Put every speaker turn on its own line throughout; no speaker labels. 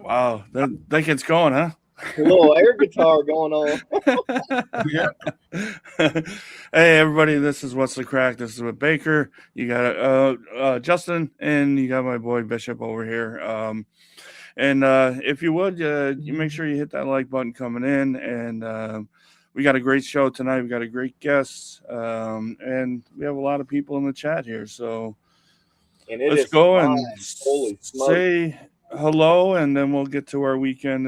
Wow, that gets going, huh?
A little air guitar going on.
Yeah.
Hey everybody, this is What's the Crack. This is with Baker. You got Justin, and you got my boy Bishop over here. And if you would, you make sure you hit that like button coming in. And we got a great show tonight. We got a great guest, and we have a lot of people in the chat here. So
And it
let's
is
go
fine.
and
Holy smoke.
say hello, and then we'll get to our weekend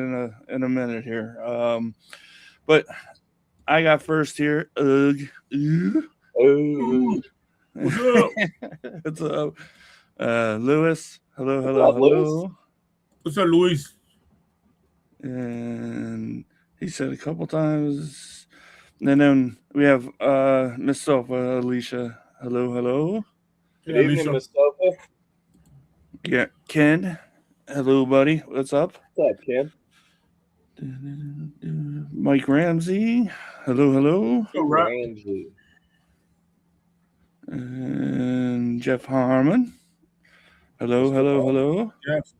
in a minute here. But I got first here.
Ooh.
What's up?
What's up, Lewis? Hello,
What's
hello,
up, Lewis?
hello.
What's up, Luis?
And he said a couple times. And then we have Miss Sofa, Alicia. Hello, hello.
Good
Yeah,
evening,
Lisa.
Miss Sofa.
Yeah, Ken. Hello, buddy. What's up?
What's up, Ken?
Mike Ramsey. Hello, hello.
All right.
Ramsey.
And Jeff Harmon. Hello,
Mr.
hello,
Harmon.
hello.
Yes.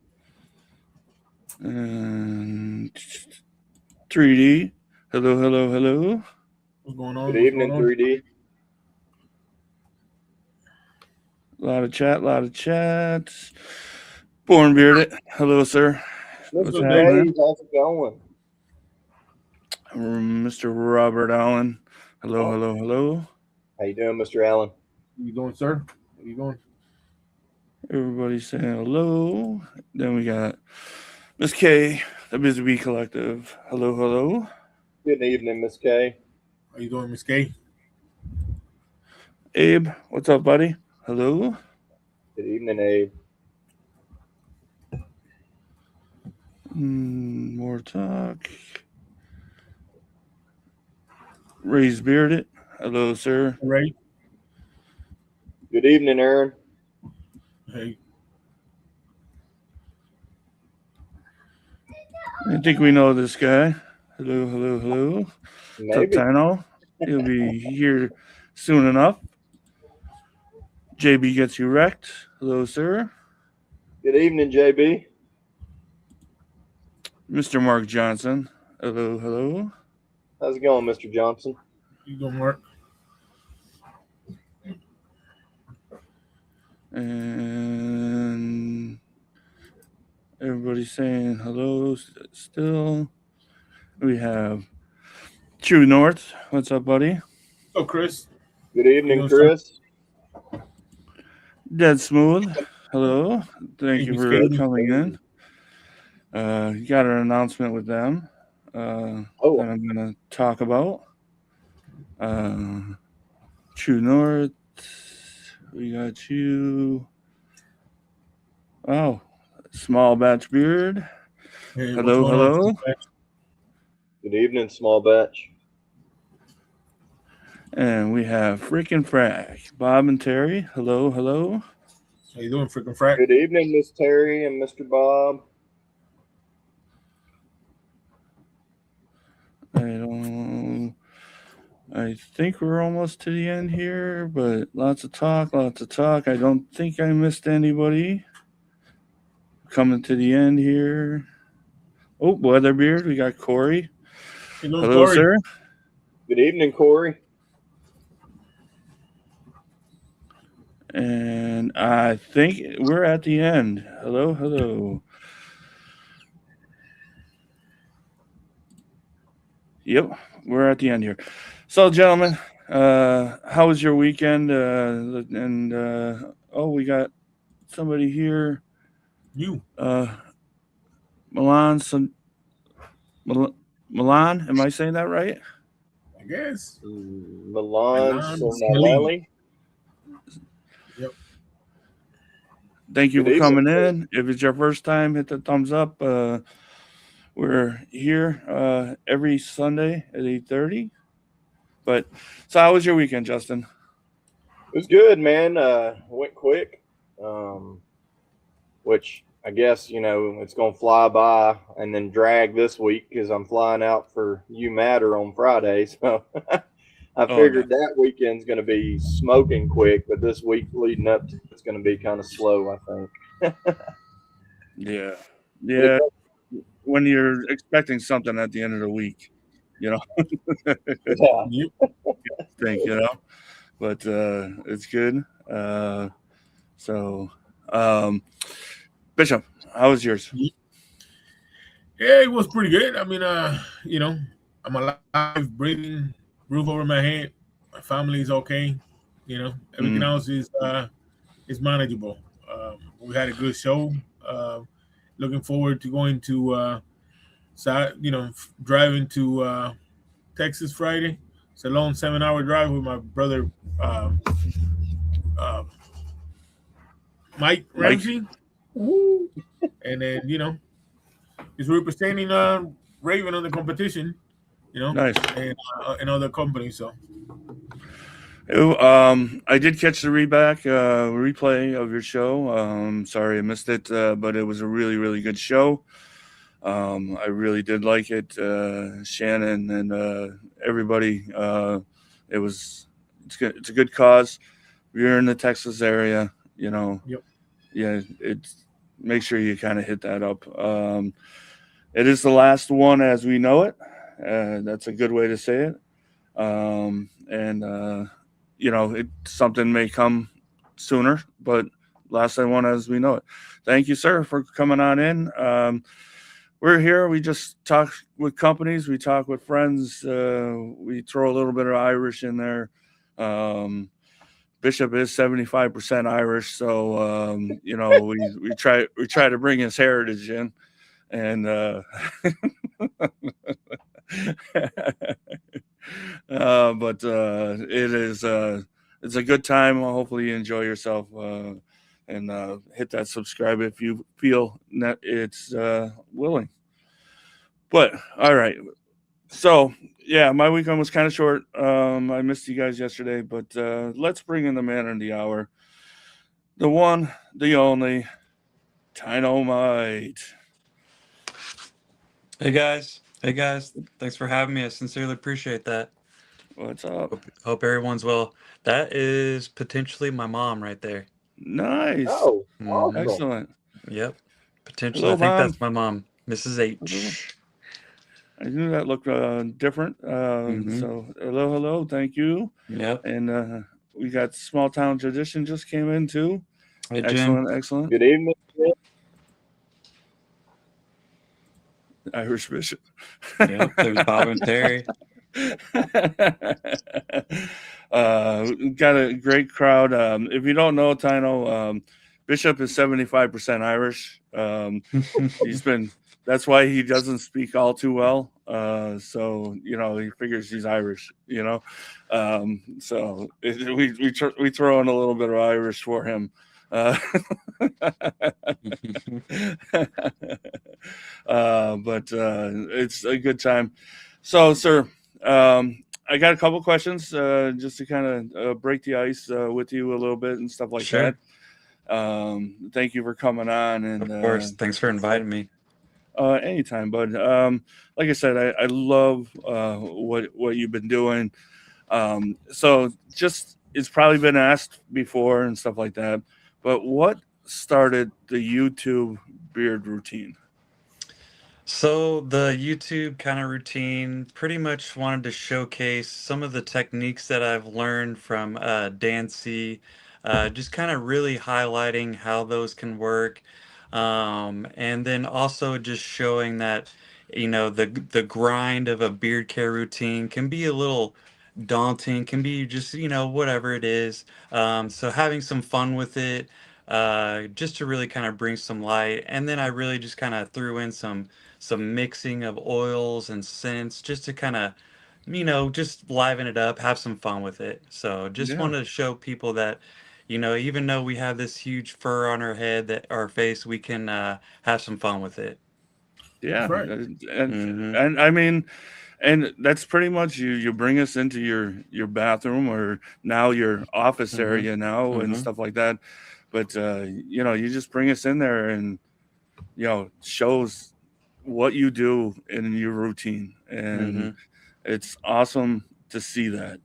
And 3D. Hello, hello, hello.
What's going on?
Good evening, 3D.
A lot of chat. Born Bearded. Hello, sir. What's
Mr.
happening?
Dave, how's it going?
Mr. Robert Allen. Hello,
Oh.
hello, hello.
How you doing, Mr. Allen?
How you doing, sir? How you doing?
Everybody saying hello. Then we got Miss K, the Busy Bee Collective. Hello, hello.
Good evening, Miss K.
How you doing, Miss K?
Abe, what's up, buddy? Hello.
Good evening, Abe.
More talk. Ray's Bearded. Hello, sir.
Ray.
Good evening, Aaron.
Hey.
I think we know this guy. Hello, hello, hello. What's up,
Maybe.
Tyno? He'll be here soon enough. JB gets you wrecked. Hello, sir.
Good evening, JB.
Mr. Mark Johnson. Hello, hello.
How's it going, Mr. Johnson?
You doing, Mark?
And everybody's saying hello still. We have True North. What's up, buddy?
Oh, Chris.
Good evening,
Hello,
Chris.
Dead Smooth. Hello. Thank you
Miss
for
Katie.
coming in. You got an announcement with them that I'm going to talk about. True North. We got you. Oh, Small Batch Beard.
Hey,
Hello,
what's going on?
hello.
Good evening, small batch.
And we have Frickin' Frack. Bob and Terry. Hello, hello.
How you doing, freaking frack?
Good evening, Miss Terry and Mr. Bob.
I think we're almost to the end here, but lots of talk. I don't think I missed anybody. Coming to the end here. Oh, Weatherbeard, we got Corey.
How you doing,
Hello,
Corey?
sir.
Good evening, Corey.
And I think we're at the end. Hello, hello. Yep, we're at the end here. So, gentlemen, how was your weekend? We got somebody here.
You.
Milan. Milan. Am I saying that right?
I guess.
Milan
Milan
Sonalelli.
Yep.
Thank you
Good
for coming
evening.
in. If it's your first time, hit the thumbs up. We're here every Sunday at 8:30. But so, how was your weekend, Justin?
It was good, man. Went quick, which I guess, it's going to fly by and then drag this week because I'm flying out for UMatter on Friday. So I figured that weekend's going to be smoking quick, but this week leading up to it's going to be kind of slow, I think.
Yeah. when you're expecting something at the end of the week, you know,
Yeah.
Yep.
think, but it's good. So, um, Bishop, how was yours?
Yep. Yeah, it was pretty good. I mean, I'm alive, breathing, roof over my head. My family's okay. Everything
Mm,
else is manageable. We had a good show. Looking forward to going to driving to Texas Friday. It's a long 7-hour drive with my brother uh, uh, Mike
Mike,
Ramsey, and then he's representing Raven on the competition.
nice.
And other companies. So
I did catch the replay of your show. Sorry I missed it, but it was a really, really good show. I really did like it. Shannon and everybody. It was it's good. It's a good cause. If you're in the Texas area,
yep,
yeah, it's make sure you kind of hit that up. It is the last one as we know it. That's a good way to say it. And something may come sooner, but last one as we know it. Thank you, sir, for coming on in. We're here. We just talk with companies. We talk with friends. We throw a little bit of Irish in there. Bishop is 75% Irish, so we try to bring his heritage in, and but it's a good time. Hopefully, you enjoy yourself, and hit that subscribe if you feel that it's willing. But all right, so yeah, my weekend was kind of short. I missed you guys yesterday, but let's bring in the man in the hour, the one, the only, Tynomite.
Hey guys, thanks for having me. I sincerely appreciate that.
What's up?
Hope everyone's well. That is potentially my mom right there.
Nice,
Oh,
Mm-hmm.
awesome.
excellent.
Yep. Potentially, I
Hello,
think
mom.
that's my mom, Mrs.
Hello.
H.
I knew that looked different.
Mm-hmm.
So hello, hello, thank you.
Yep.
And we got small town tradition just came in too.
Hey Jim.
Excellent, excellent.
Good evening.
Irish Bishop.
Yep. There's Bob and Terry.
Got a great crowd. If you don't know Tyno, Bishop is 75% Irish. He's been that's why he doesn't speak all too well. So he figures he's Irish. We throw in a little bit of Irish for him. But it's a good time. So, sir, I got a couple questions just to kind of break the ice with you a little bit and stuff like that.
Sure.
Thank you for coming on. And
Of course. Thanks for inviting me.
anytime, bud. Like I said, I love what you've been doing. So just it's probably been asked before and stuff like that. But what started the YouTube beard routine?
So the YouTube kind of routine pretty much wanted to showcase some of the techniques that I've learned from Dan C. Just kind of really highlighting how those can work, and then also just showing that the grind of a beard care routine can be a little daunting, can be just whatever it is. So having some fun with it, just to really kind of bring some light, and then I really just kind of threw in some mixing of oils and scents just to kind of just liven it up, have some fun with it. So just
Yeah.
wanted to show people that even though we have this huge fur on our head, that our face, we can have some fun with it.
Yeah,
that's right.
Hmm.
and I mean, and that's pretty much you bring us into your bathroom or now your office
Hmm.
area now and
Hmm.
stuff like that. But you just bring us in there and shows what you do in your routine, and
Hmm.
it's awesome to see that.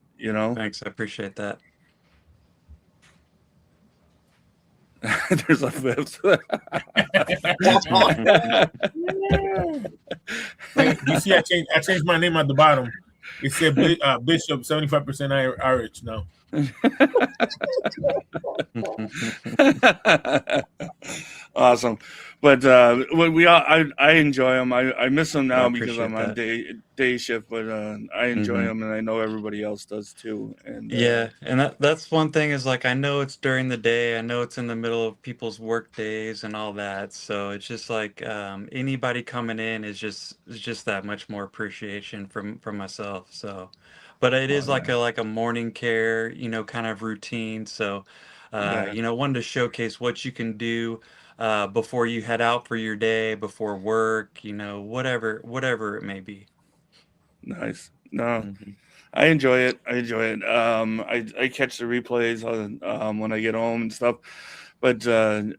Thanks, I appreciate that.
There's a fifth.
Hey, you see, I changed my name at the bottom. It said Bishop 75% Irish now.
Awesome, but I enjoy them. I miss them
I
now because I'm
appreciate
on
that.
day shift, but I enjoy
Hmm.
them, and I know everybody else does too. And
Yeah, and that's one thing is like I know it's during the day, I know it's in the middle of people's work days and all that. So it's just like anybody coming in is just that much more appreciation from myself. So, but it
oh
is
yeah,
like a morning care, kind of routine. So,
yeah,
wanted to showcase what you can do before you head out for your day, before work, whatever it may be.
nice. No,
Hmm.
I enjoy it. I enjoy it. I catch the replays when I get home and stuff. But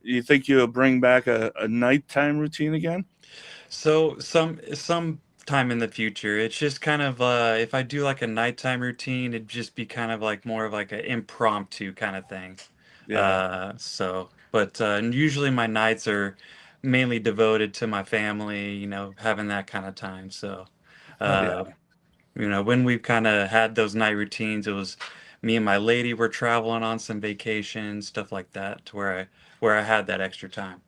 you think you'll bring back a nighttime routine again?
So some time in the future, it's just kind of if I do like a nighttime routine, it'd just be kind of like more of like an impromptu kind of thing.
Yeah.
But and usually my nights are mainly devoted to my family, having that kind of time. So, uh,
Yeah.
when we've kind of had those night routines, it was me and my lady were traveling on some vacations, stuff like that, to where I had that extra time.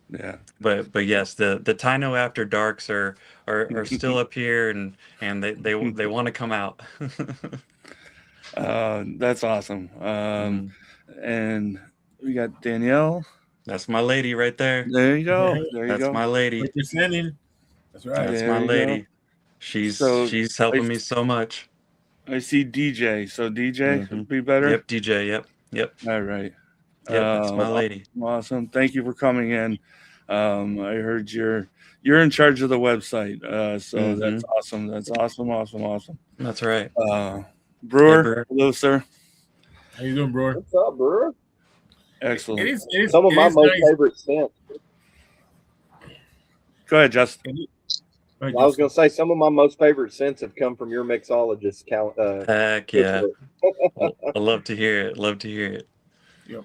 Yeah.
But yes, the Tyno After Darks are still up here and they want to come out.
That's awesome.
Mm,
And we got Danielle.
that's my lady right there.
There you go. There you
That's
go.
my lady.
Representing. That's right.
That's my
There you go.
lady. She's
So
she's
I
helping me so much.
I see DJ. So DJ
Hmm.
would be better.
Yep, DJ. Yep, yep,
All right.
yep. That's my lady.
Awesome. Thank you for coming in. I heard you're in charge of the website. So that's
Hmm.
awesome. That's awesome. Awesome. Awesome.
That's right.
Uh,
Hey,
Brewer,
bro.
hello, sir.
How you doing, bro?
What's up, bro?
It
Excellent.
is it is
Some of
it
my
is
most
nice.
favorite scents.
Go ahead, Justin.
Go ahead,
I was
Justin.
going to say some of my most favorite scents have come from your mixologist
Heck yeah.
cookbook.
I love to hear it. Love to hear it.
Yep.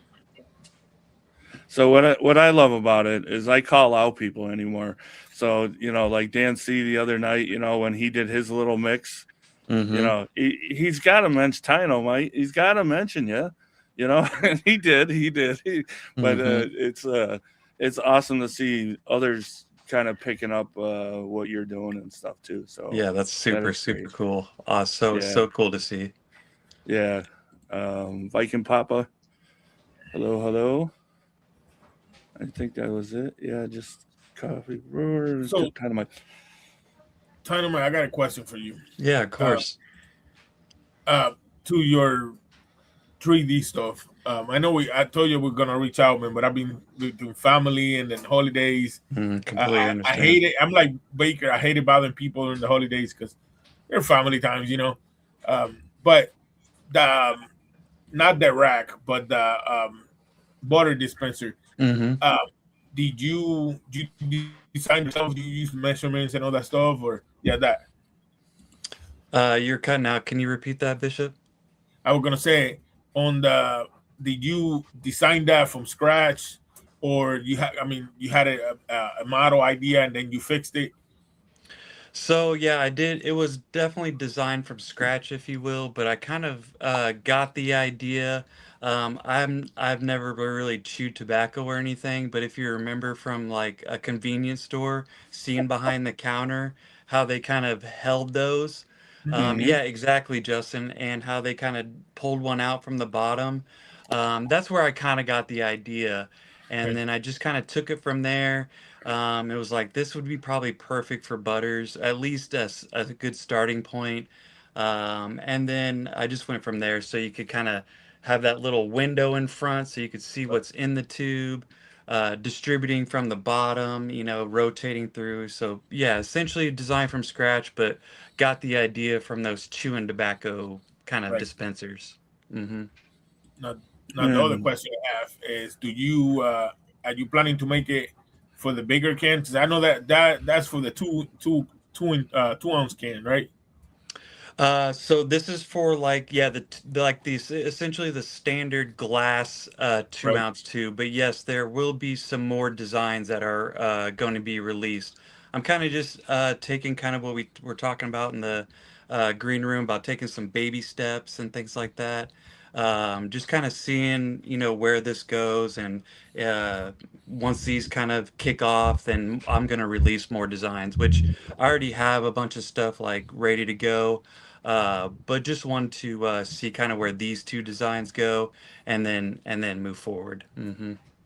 So what I love about it is I call out people anymore. So like Dan C the other night, when he did his little mix,
Hmm.
he's got to mention Tynomite. He's got to mention you, and he did, but
Hmm.
it's awesome to see others kind of picking up what you're doing and stuff too. So
Yeah, that's
that
super,
is
super
great.
cool.
Yeah,
So cool to see.
yeah. Viking Papa, hello, hello. I think that was it. Yeah, just coffee brewer,
So,
Tynomite.
Tynomite, I got a question for you.
Yeah, of
Uh,
course.
to your 3D stuff. I know I told you we're gonna reach out, man, but I've been doing family and then holidays.
Completely
I
understand.
hate it. I'm like Baker. I hate it bothering people in the holidays because they're family times, But the not the rack, but the butter dispenser.
Hmm.
Um, did you design yourself? Do you use measurements and all that stuff, or yeah, that
You're cutting out. Can you repeat that, Bishop?
I was gonna say on the did you design that from scratch, or you had a model idea and then you fixed it?
So yeah, I did. It was definitely designed from scratch, if you will, but I kind of got the idea. I've never really chewed tobacco or anything, but if you remember from like a convenience store, seeing behind the counter how they kind of held those.
Mhm.
Mm-hmm.
Yeah, exactly, Justin, and how they kind of pulled one out from the bottom. That's where I kind of got the idea, and
Okay.
then I just kind of took it from there. It was like this would be probably perfect for butters, at least a good starting point. And then I just went from there. So you could kind of have that little window in front so you could see what's in the tube, distributing from the bottom, rotating through. So yeah, essentially designed from scratch, but got the idea from those chewing tobacco kind of
Right.
dispensers. Hmm.
Now, now the other
And
question I have is, do you are you planning to make it for the bigger can? Because I know that's for the 2 ounce can, right?
So this is for like like these essentially the standard glass 2 ounce tube. But yes, there will be some more designs that are going to be released. I'm kind of just taking kind of what we were talking about in the green room about taking some baby steps and things like that. Just kind of seeing, where this goes, and uh, once these kind of kick off, then I'm going to release more designs, which I already have a bunch of stuff like ready to go. But just want to see kind of where these two designs go, and then move forward.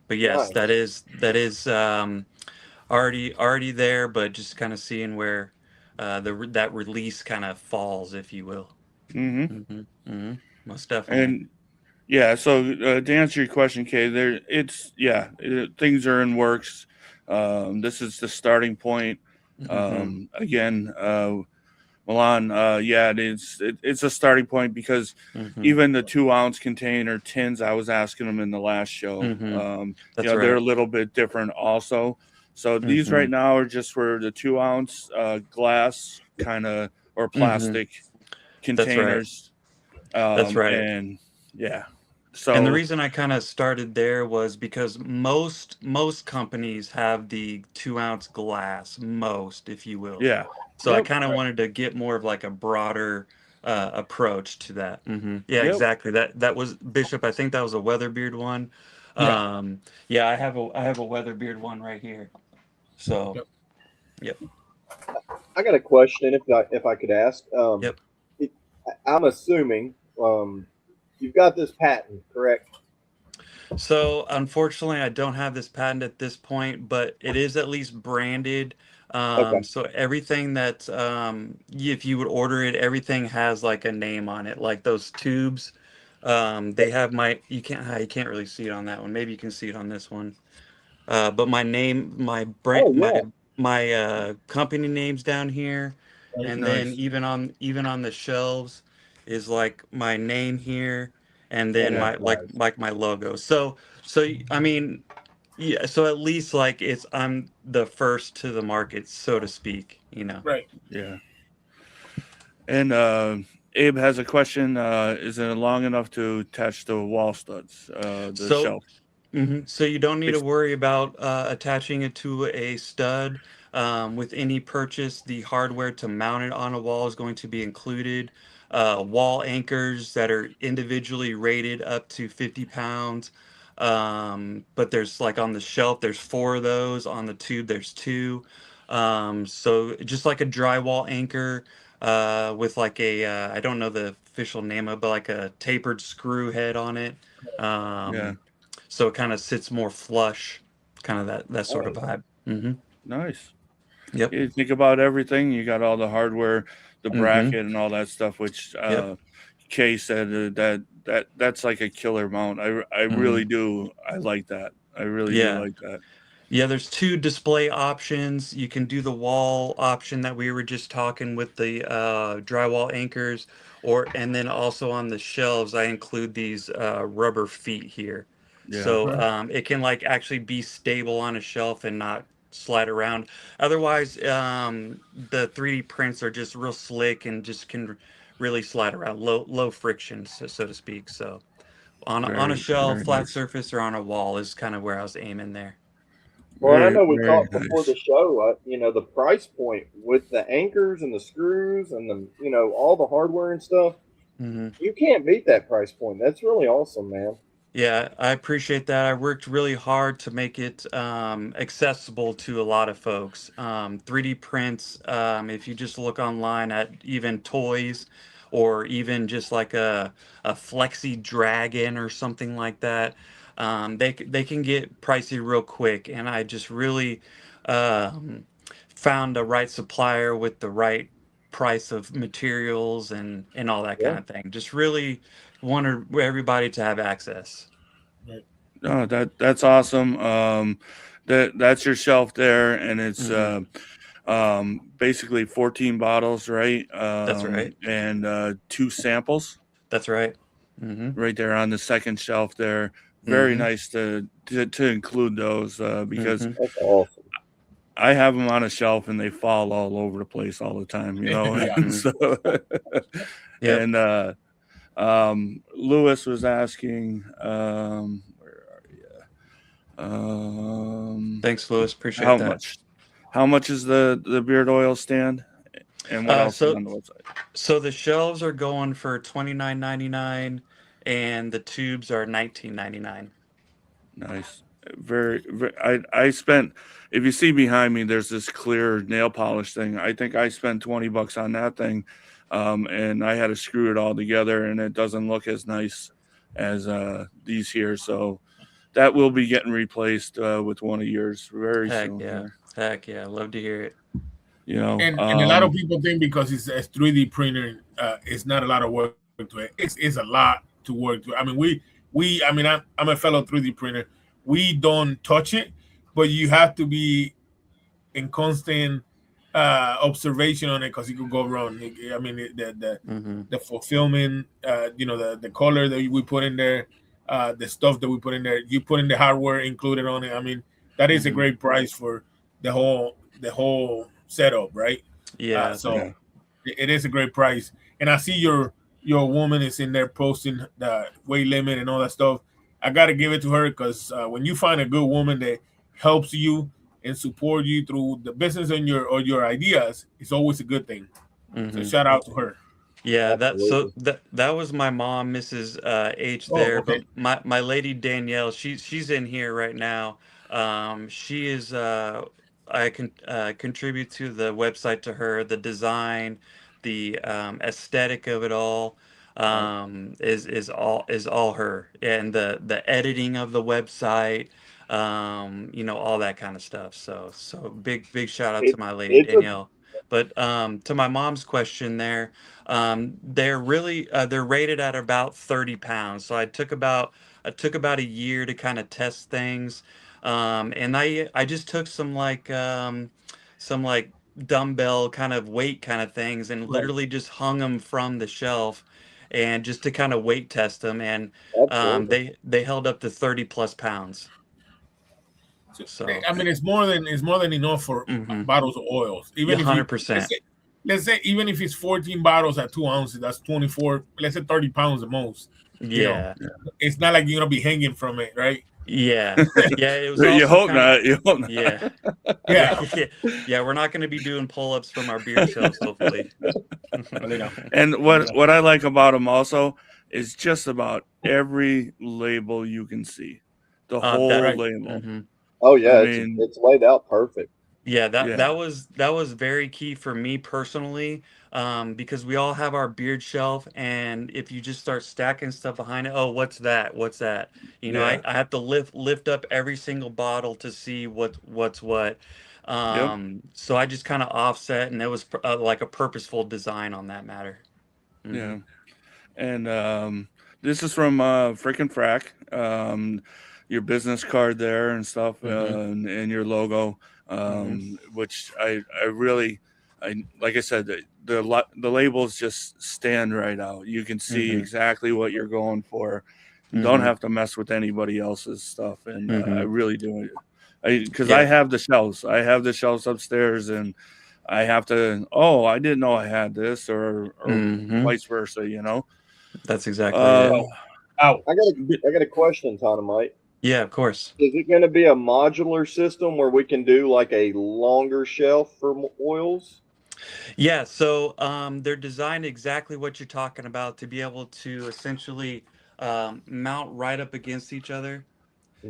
But yes, that
Nice.
is already there, but just kind of seeing where that release kind of falls, if you will.
Mm-hmm.
Most definitely.
And yeah, so to answer your question, Kay, things are in works. This is the starting point.
hmm
Again, Milan, yeah, it's a starting point because
hmm
even the 2 ounce container tins, I was asking them in the last show.
hmm That's
They're a
right.
little bit different also. So these
hmm
right now are just for the 2 ounce glass kind of or
hmm
plastic
That's right.
containers.
That's right.
And yeah,
And the
so
reason I kind of started there was because most companies have the 2 ounce glass, most, if you will.
yeah,
So I
yep,
kind of wanted to get more of like a broader approach to that. Yeah,
yep,
exactly. That was Bishop. I think that was a Weatherbeard one.
Yeah.
Yeah, I have a Weatherbeard one right here. So,
Yep.
yep,
I got a question if I could ask.
yep.
It, I'm assuming you've got this patent, correct?
So unfortunately, I don't have this patent at this point, but it is at least branded.
Okay.
So everything that if you would order it, everything has like a name on it. Like those tubes, they have my you can't really see it on that one. Maybe you can see it on this one. But my name, my brand,
Oh
my
yeah.
my company name's down here,
Right.
and then
nice,
even on the shelves is like my name here, and
Oh,
then
yeah,
that's
my
nice.
my logo. So I mean, yeah. So at least like I'm the first to the market, so to speak.
Right.
yeah. And Abe has a question. Is it long enough to attach the wall studs, the
So
shelf?
So you don't need to
Ex-
worry about attaching it to a stud. With any purchase, the hardware to mount it on a wall is going to be included. Wall anchors that are individually rated up to 50 pounds. But there's like on the shelf, there's four of those. On the tube, there's two. So just like a drywall anchor with like I don't know the official name of it, but like a tapered screw head on it.
yeah,
Um, so it kind of sits more flush, kind of that sort of
Nice.
vibe.
nice.
Yep.
You think about everything. You got all the hardware, the
hmm
bracket, and all that stuff. Which
Yep.
Kay said that's like a killer mount. I
hmm
really do. I like that. I really do
Yeah.
like that.
Yeah, there's two display options. You can do the wall option that we were just talking with the drywall anchors, and then also on the shelves, I include these rubber feet here.
Yeah,
So
Right.
it can like actually be stable on a shelf and not slide around. Otherwise, the 3D prints are just real slick and just can really slide around, low friction, so to speak. So on a shelf,
very
flat
nice.
surface, or on a wall is kind of where I was aiming there.
Well, and I know we
Very
talked before the
nice.
show. The price point with the anchors and the screws and all the hardware and stuff.
hmm
You can't beat that price point. That's really awesome, man.
Yeah, I appreciate that. I worked really hard to make it accessible to a lot of folks. 3D prints, if you just look online at even toys or even just like a flexi dragon or something like that, they can get pricey real quick. And I just really um, found the right supplier with the right price of materials and all that
Yeah.
kind of thing. Just really wanted everybody to have access.
Right.
No, that's awesome. That's your shelf there, and it's
hmm
basically 14 bottles, right?
That's right.
And two samples
That's right. hmm
right there on the second shelf there. Very
hmm
nice to include those because
hmm
That's awesome.
I have them on a shelf and they fall all over the place all the time, you know.
Yeah.
And so,
Yep.
and Lewis was asking, where are you?
Thanks, Lewis. Appreciate
How
that.
much? How much is the beard oil stand? And what else is
So
on the website?
so the shelves are going for $29.99, and the tubes are $19.99.
Nice. Very, very I spent, if you see behind me, there's this clear nail polish thing. I think I spent $20 on that thing. And I had to screw it all together and it doesn't look as nice as these here. So that will be getting replaced with one of yours very
Heck
soon
yeah.
here.
Heck yeah. Love to hear it.
You know,
And a lot of people think because it's a 3D printer, it's not a lot of work to it. It's a lot to work to. I mean, I mean, I'm a fellow 3D printer. We don't touch it, but you have to be in constant observation on it because it could go wrong. I mean,
Mm-hmm.
the fulfillment, the color that we put in there, the stuff that we put in there. You put in the hardware included on it. I mean, that is a
Mhm.
great price for the whole setup, right?
Yeah.
So
Yeah.
it is a great price. And I see your woman is in there posting the weight limit and all that stuff. I got to give it to her because when you find a good woman that helps you and support you through the business and your ideas, it's always a good thing. So
Mm-hmm.
shout out to her.
Yeah,
Absolutely.
that was my mom, Mrs. H
Oh,
there, but
okay.
my lady Danielle, she's in here right now. She is I can contribute to the website to her, the design, the aesthetic of it all
Right.
is all her, and the editing of the website, all that kind of stuff. So big shout out
It
to my lady
it's a
Danielle. But to my mom's question there. They're rated at about 30 pounds. So I took about a year to kind of test things. And I just took some like dumbbell kind of weight kind of things and
Right.
literally just hung them from the shelf and just to kind of weight test them, and
absolutely.
they held up to 30 plus pounds.
So,
So
I mean, it's more than enough for
mm-hmm.
bottles of oils.
Yeah,
Even if you
100%.
let's say even if it's 14 bottles at 2 ounces, that's 24. Let's say 30 pounds the most. You know,
Yeah.
it's not like you're gonna be hanging from it, right?
Yeah. Yeah, it was
You
also
hope
kind of
not. You hope not.
yeah. Yeah,
Yeah.
yeah, yeah. We're not going to be doing pull-ups from our beard shelves, hopefully.
Well,
And what I like about them also is just about every label you can see, the whole
That.
right.
label.
hmm
Oh
I
yeah, it's
mean,
it's laid out perfect.
Yeah, that
yeah,
that was that was very key for me personally, because we all have our beard shelf, and if you just start stacking stuff behind it, oh, what's that? What's that? I,
yeah,
I have to lift up every single bottle to see what's what.
yep,
So I just kind of offset, and it was like a purposeful design on that matter. Hmm
yeah. And this is from Frickin' Frack. Your business card there and stuff,
hmm
and your logo,
hmm
which I really, like I said, the labels just stand right out. You can see
hmm
exactly what you're going for. You don't
hmm
have to mess with anybody else's stuff, and I
hmm
really do. Because I
Yeah.
have the shelves. I have the shelves upstairs, and I have to. Oh, I didn't know I had this, or
hmm
vice versa.
That's exactly
Uh,
it.
Oh, ow.
I got a
b-
I got a question, Tynomite.
Yeah, of course.
Is it going to be a modular system where we can do like a longer shelf for oils?
Yeah, so they're designed exactly what you're talking about to be able to essentially mount right up against each other,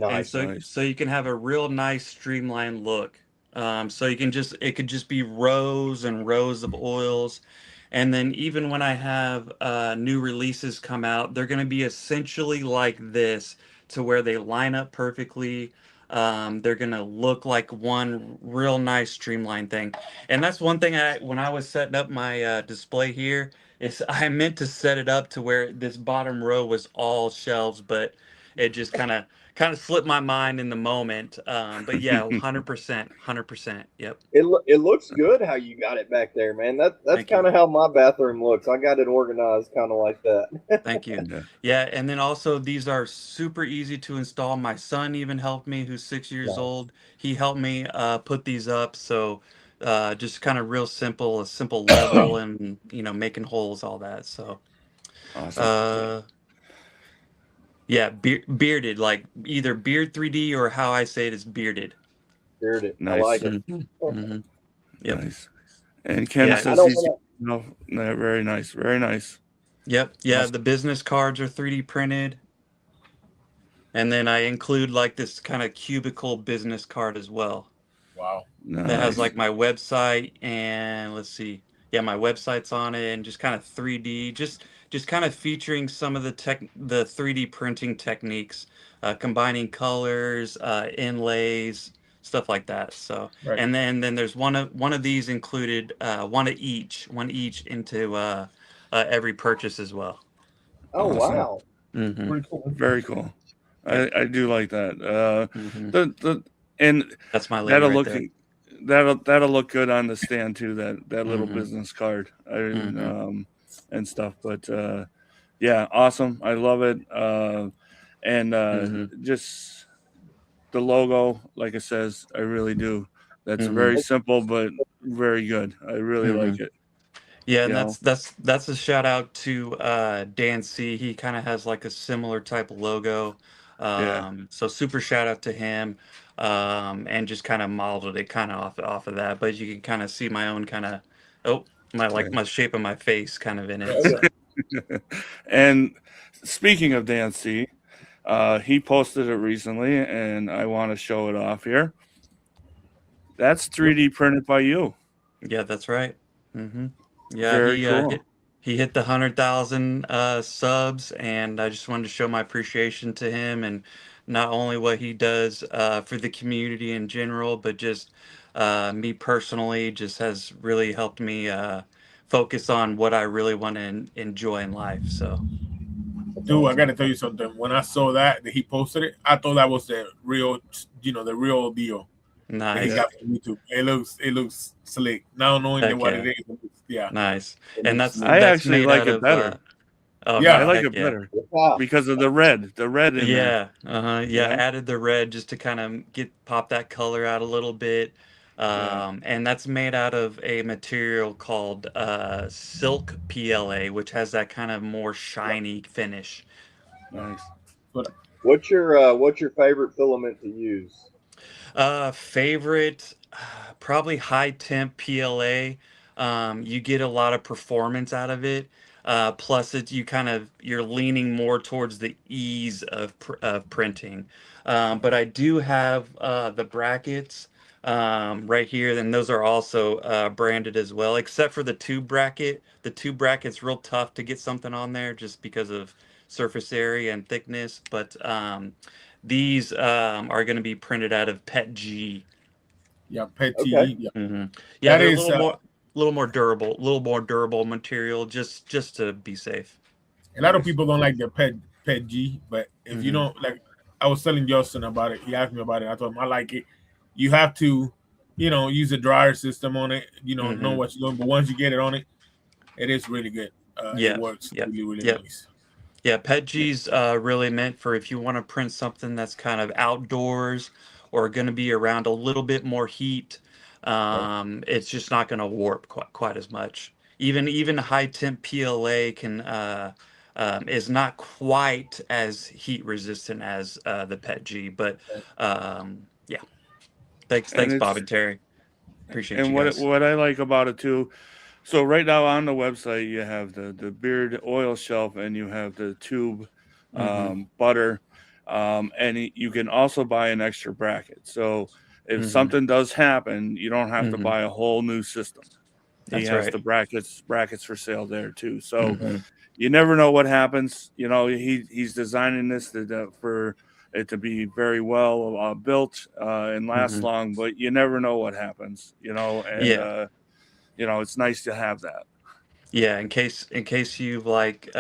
and
Nice.
nice.
so you can have a real nice streamlined look. So it could just be rows and rows of oils, and then even when I have new releases come out, they're going to be essentially like this, to where they line up perfectly. They're going to look like one real nice streamlined thing, and that's one thing when I was setting up my display here, is I meant to set it up to where this bottom row was all shelves, but it just kind of slipped my mind in the moment. But yeah, 100%, 100%. Yep.
It looks good how you got it back there, man. That's
Thank you.
kind of how my bathroom looks. I got it organized kind of like that.
Thank you.
Yeah.
Yeah, and then also these are super easy to install. My son even helped me, who's 6 years
Nice.
old. He helped me put these up. So just kind of real simple, a simple level and making holes, all that. So
Awesome.
uh yeah, bearded, like either beard 3D or how I say it is bearded.
Heard it. I
Nice.
like it.
Hmm. Hmm. Yep.
Nice. And Ken
Yeah.
I
says
don't
he's,
want
no, no, very nice. Very nice.
Yep. Yeah,
Awesome.
the business cards are 3D printed. And then I include like this kind of cubicle business card as well.
Wow.
That has
Nice.
like my website and let's see. Yeah, my website's on it and just kind of 3D, just kind of featuring some of the 3D printing techniques, combining colors, inlays, stuff like that. So,
Right.
and then there's one of these included, one each into every purchase as well.
Oh
Awesome.
wow.
Hmm.
Pretty cool.
Very cool.
Yep.
I do like that.
Hmm.
The and
That's my lady
that'll
right
look
there.
that'll look good on the stand too. That little
Hmm.
business card
Hmm.
and stuff. But yeah, awesome. I love it. And
Hmm.
just the logo, like it says, I really do. That's
Hmm.
very simple but very good. I really
Hmm.
like it.
Yeah,
You
and
know.
that's a shout out to Dan C. He kind of has like a similar type of logo.
Yeah.
So super shout out to him. And just kind of modeled it kind of off of that. But you can kind of see my own kind of my shape of my face kind of in it.
Okay.
So
And speaking of Dan C, he posted it recently, and I want to show it off here. That's 3D printed by you.
yeah, that's right. Hmm. Yeah,
Very
he
cool.
he hit the 100,000 subs, and I just wanted to show my appreciation to him and not only what he does for the community in general, but just me personally. Just has really helped me focus on what I really want to enjoy in life. So
Dude, I gotta tell you something. When I saw that he posted it, I thought that was the real, the real deal that he
nice.
Yeah.
got from YouTube. It looks slick. Now knowing that
Heck
what it
yeah,
is, yeah,
nice.
it
And
looks
that's
smooth.
I
that's
actually
made
like
out
it
of
better.
oh
I
no,
Yeah,
like
heck
it
yeah.
better
Wow.
because of the red in there.
Yeah, uh-huh.
You
Yeah,
know.
added the red just to kind of pop that color out a little bit.
Yeah.
And that's made out of a material called silk PLA, which has that kind of more shiny finish.
Nice.
but
What's your favorite filament to use?
Favorite, probably high temp PLA. You get a lot of performance out of it. Plus, you're leaning more towards the ease of printing. But I do have the brackets right here, and those are also branded as well, except for the tube bracket. The tube bracket's real tough to get something on there just because of surface area and thickness. But these are going to be printed out of PETG.
yeah,
Okay.
petty. Yeah,
Hmm. Yeah,
that
they're a
is.
little more durable material, just to be safe.
A lot of
Nice.
people don't like the pet G, but if you
Hmm.
don't like, I was telling Justin about it. He asked me about it. I told him I like it. You have to, use a dryer system on it. Know
Hmm.
what you're doing. But once you get it on it, it is really good. It
Yep.
works
Yep.
really, really
Yep.
nice.
Yeah,
Yeah.
PETG's really meant for if you want to print something that's kind of outdoors or going to be around a little bit more heat.
Right.
It's just not going to warp quite as much. Even high temp PLA is not quite as heat resistant as the PETG, but yeah.
And
Thanks, Bob
it's
and Terry. Appreciate
and
you guys.
what I like about it too. So right now on the website you have the beard oil shelf and you have the tube
Hmm.
butter, and you can also buy an extra bracket. So if
Hmm.
something does happen, you don't have to
Hmm.
buy a whole new system. He
That's
has
right.
the brackets for sale there too. So
Hmm.
you never know what happens. You know, he's designing this for it to be very well built and last
Hmm.
long, but you never know what happens. You know, and
Yeah.
you know it's nice to have that.
Yeah, in case you like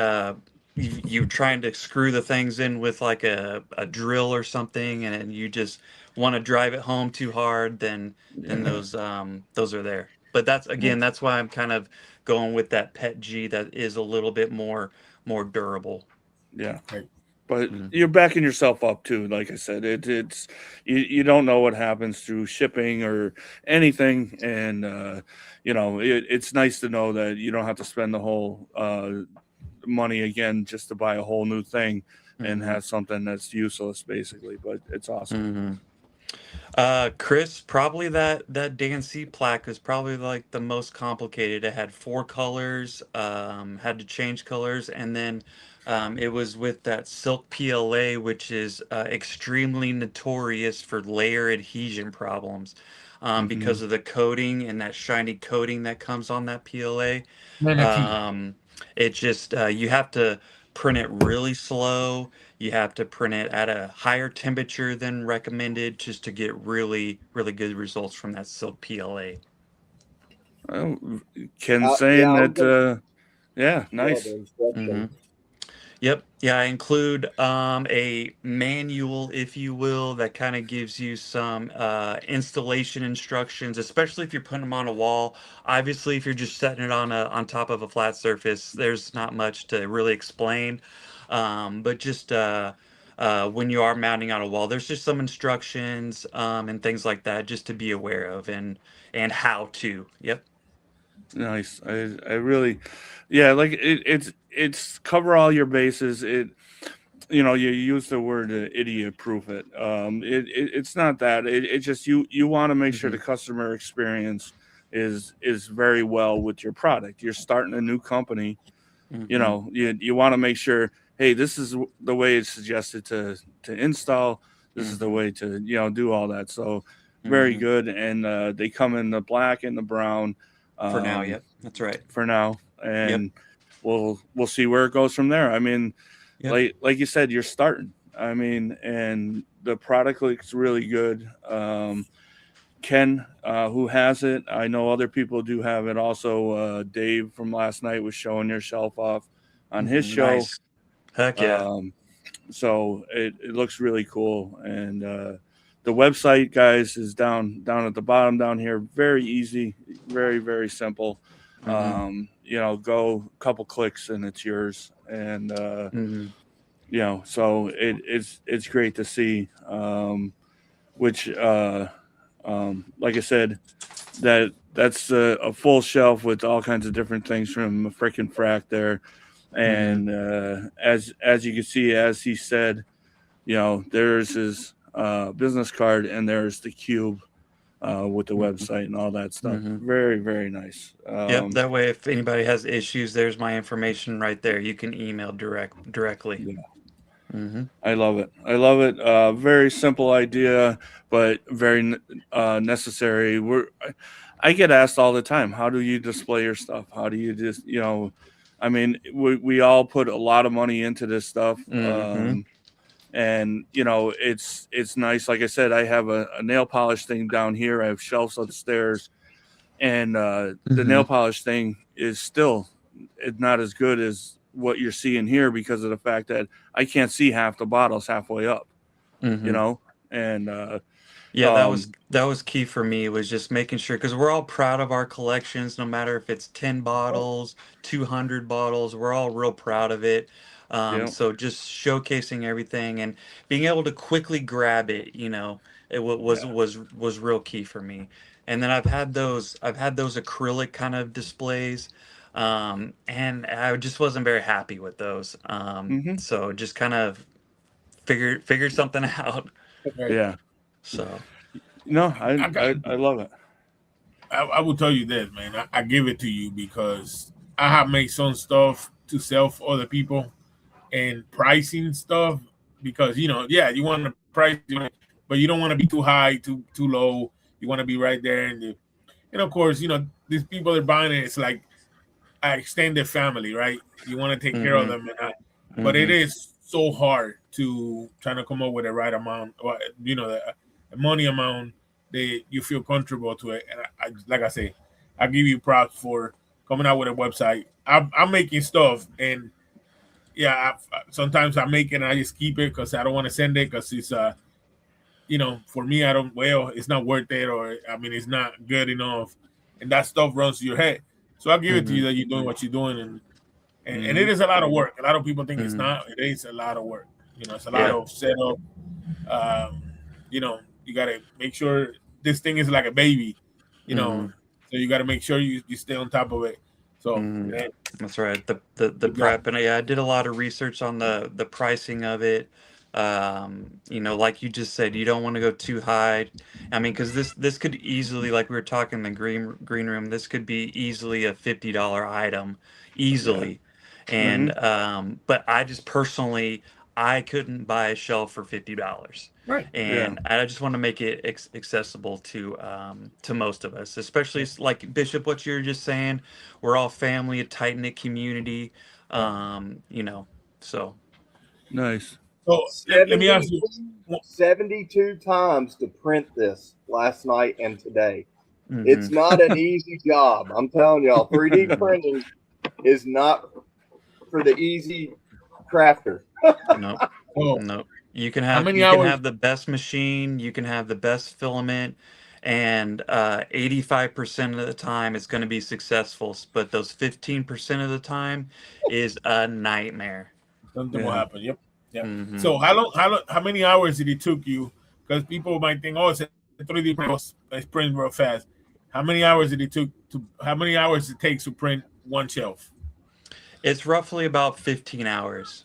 you trying to screw the things in with like a drill or something, and you just want to drive it home too hard, then
Yeah.
those are there. But that's again, that's why I'm kind of going with that Pet G that is a little bit more durable.
Yeah.
Right.
But
Mhm.
you're backing yourself up too. Like I said, it's you don't know what happens through shipping or anything, and it's nice to know that you don't have to spend the whole money again just to buy a whole new thing and
Mhm.
have something that's useless, basically. But it's awesome.
Mhm. Chris, probably that DNC plaque is probably like the most complicated. It had four colors, had to change colors, and then it was with that silk PLA, which is extremely notorious for layer adhesion problems,
Hmm.
because of the coating and that shiny coating that comes on that PLA.
Manatee.
Um, it just you have to print it really slow. You have to print it at a higher temperature than recommended just to get really good results from that silk PLA.
Well, Ken
Yeah,
saying
I was
that,
gonna
yeah,
love
nice.
the
Hmm.
instructions.
Yep. Yeah, I include a manual, if you will, that kind of gives you some installation instructions, especially if you're putting them on a wall. Obviously, if you're just setting it on top of a flat surface, there's not much to really explain. But just when you are mounting on a wall, there's just some instructions and things like that just to be aware of and how to. Yep.
Nice. I really, yeah, like it's cover all your bases. You use the word idiot proof it. It's not that. It just you want to make sure
Hmm.
the customer experience is very well with your product. You're starting a new company.
Hmm.
You want to make sure, hey, this is the way it's suggested to install. This is the
Hmm.
way to do all that. So very
Hmm.
good. And they come in the black and the brown.
For now,
Um,
yep. That's right.
for now,
Yep.
and we'll see where it goes from there. I mean,
Yep.
like you said, you're starting. I mean, and the product looks really good. Ken, who has it, I know other people do have it. Also, Dave from last night was showing your shelf off on his
Mhm,
show.
nice. Heck yeah.
Um, so it looks really cool, and the website, guys, is down at the bottom down here. Very easy, very simple.
Mhm.
Go a couple clicks and it's yours, and
Mhm.
so it's great to see. Which like I said, that's a full shelf with all kinds of different things from a freaking frack there.
Mhm.
And as you can see, as he said, there's his business card, and there's the cube with the
Mhm.
website and all that stuff.
Mhm.
Very nice.
Yep, that way if anybody has issues, there's my information right there. You can email directly.
Yeah,
Mhm.
I love it. I love it. Very simple idea, but very necessary. I get asked all the time, how do you display your stuff? How do you just, I mean, we all put a lot of money into this stuff.
Mhm.
And it's nice. Like I said, I have a nail polish thing down here. I have shelves upstairs, and the nail
Mhm.
polish thing is still it's not as good as what you're seeing here because of the fact that I can't see half the bottles halfway up, you
Mhm.
know, and
Yeah,
um,
that was key for me was just making sure because we're all proud of our collections, no matter if it's 10 bottles, 200 bottles, we're all real proud of it.
yeah,
So just showcasing everything and being able to quickly grab it, it
yeah,
was real key for me. And then I've had those acrylic kind of displays, and I just wasn't very happy with those.
hmm,
So just kind of figured something out.
Right.
yeah.
So.
No,
I got.
I love it.
I will tell you this, man. I give it to you because I have made some stuff to sell for other people and pricing stuff because yeah, you want to price, but you don't want to be too high, too low. You want to be right there, and of course, these people are buying it. It's like an extended family, right? You want to take care of
Mhm.
them, but it
Mhm.
is so hard to try to come up with the right amount, or the money amount that you feel comfortable to it. And like I say, I give you props for coming out with a website. I'm making stuff, and yeah, sometimes I make it and I just keep it because I don't want to send it because it's for me, I don't. Well, it's not worth it, or I mean, it's not good enough, and that stuff runs to your head. So I'll give it to you that you're doing what you're doing, and it is a lot of work. A lot of people think it's not. It is a lot of work. It's a lot of setup. Um, you got to make sure this thing is like a baby. So you got to make sure you stay on top of it. So man,
That's right. The prep, and I did a lot of research on the pricing of it. Like you just said, you don't want to go too high. I mean, because this could easily, like we were talking in the green room, this could be easily a $50 item, easily. And but I just personally, I couldn't buy a shelf for $50.
right.
And I just want to make it accessible to most of us, especially like Bishop, what you're just saying. We're all family, a tight knit community. So
Nice.
So let me ask you.
72 times to print this last night and today.
mhm.
It's not an easy job. I'm telling y'all, 3D printing is not for the easy crafter.
No,
Oh,
no. You can
how
have
many
you can
hours?
have the best machine, you can have the best filament, and 85% of the time it's going to be successful, but those 15% of the time is a nightmare.
Something will happen. Yep. Yeah.
hmm
So how many hours did it took you? Because people might think, oh, it's a 3D print, it's print real fast. How many hours did it took to? How many hours it takes to print one shelf?
It's roughly about 15 hours.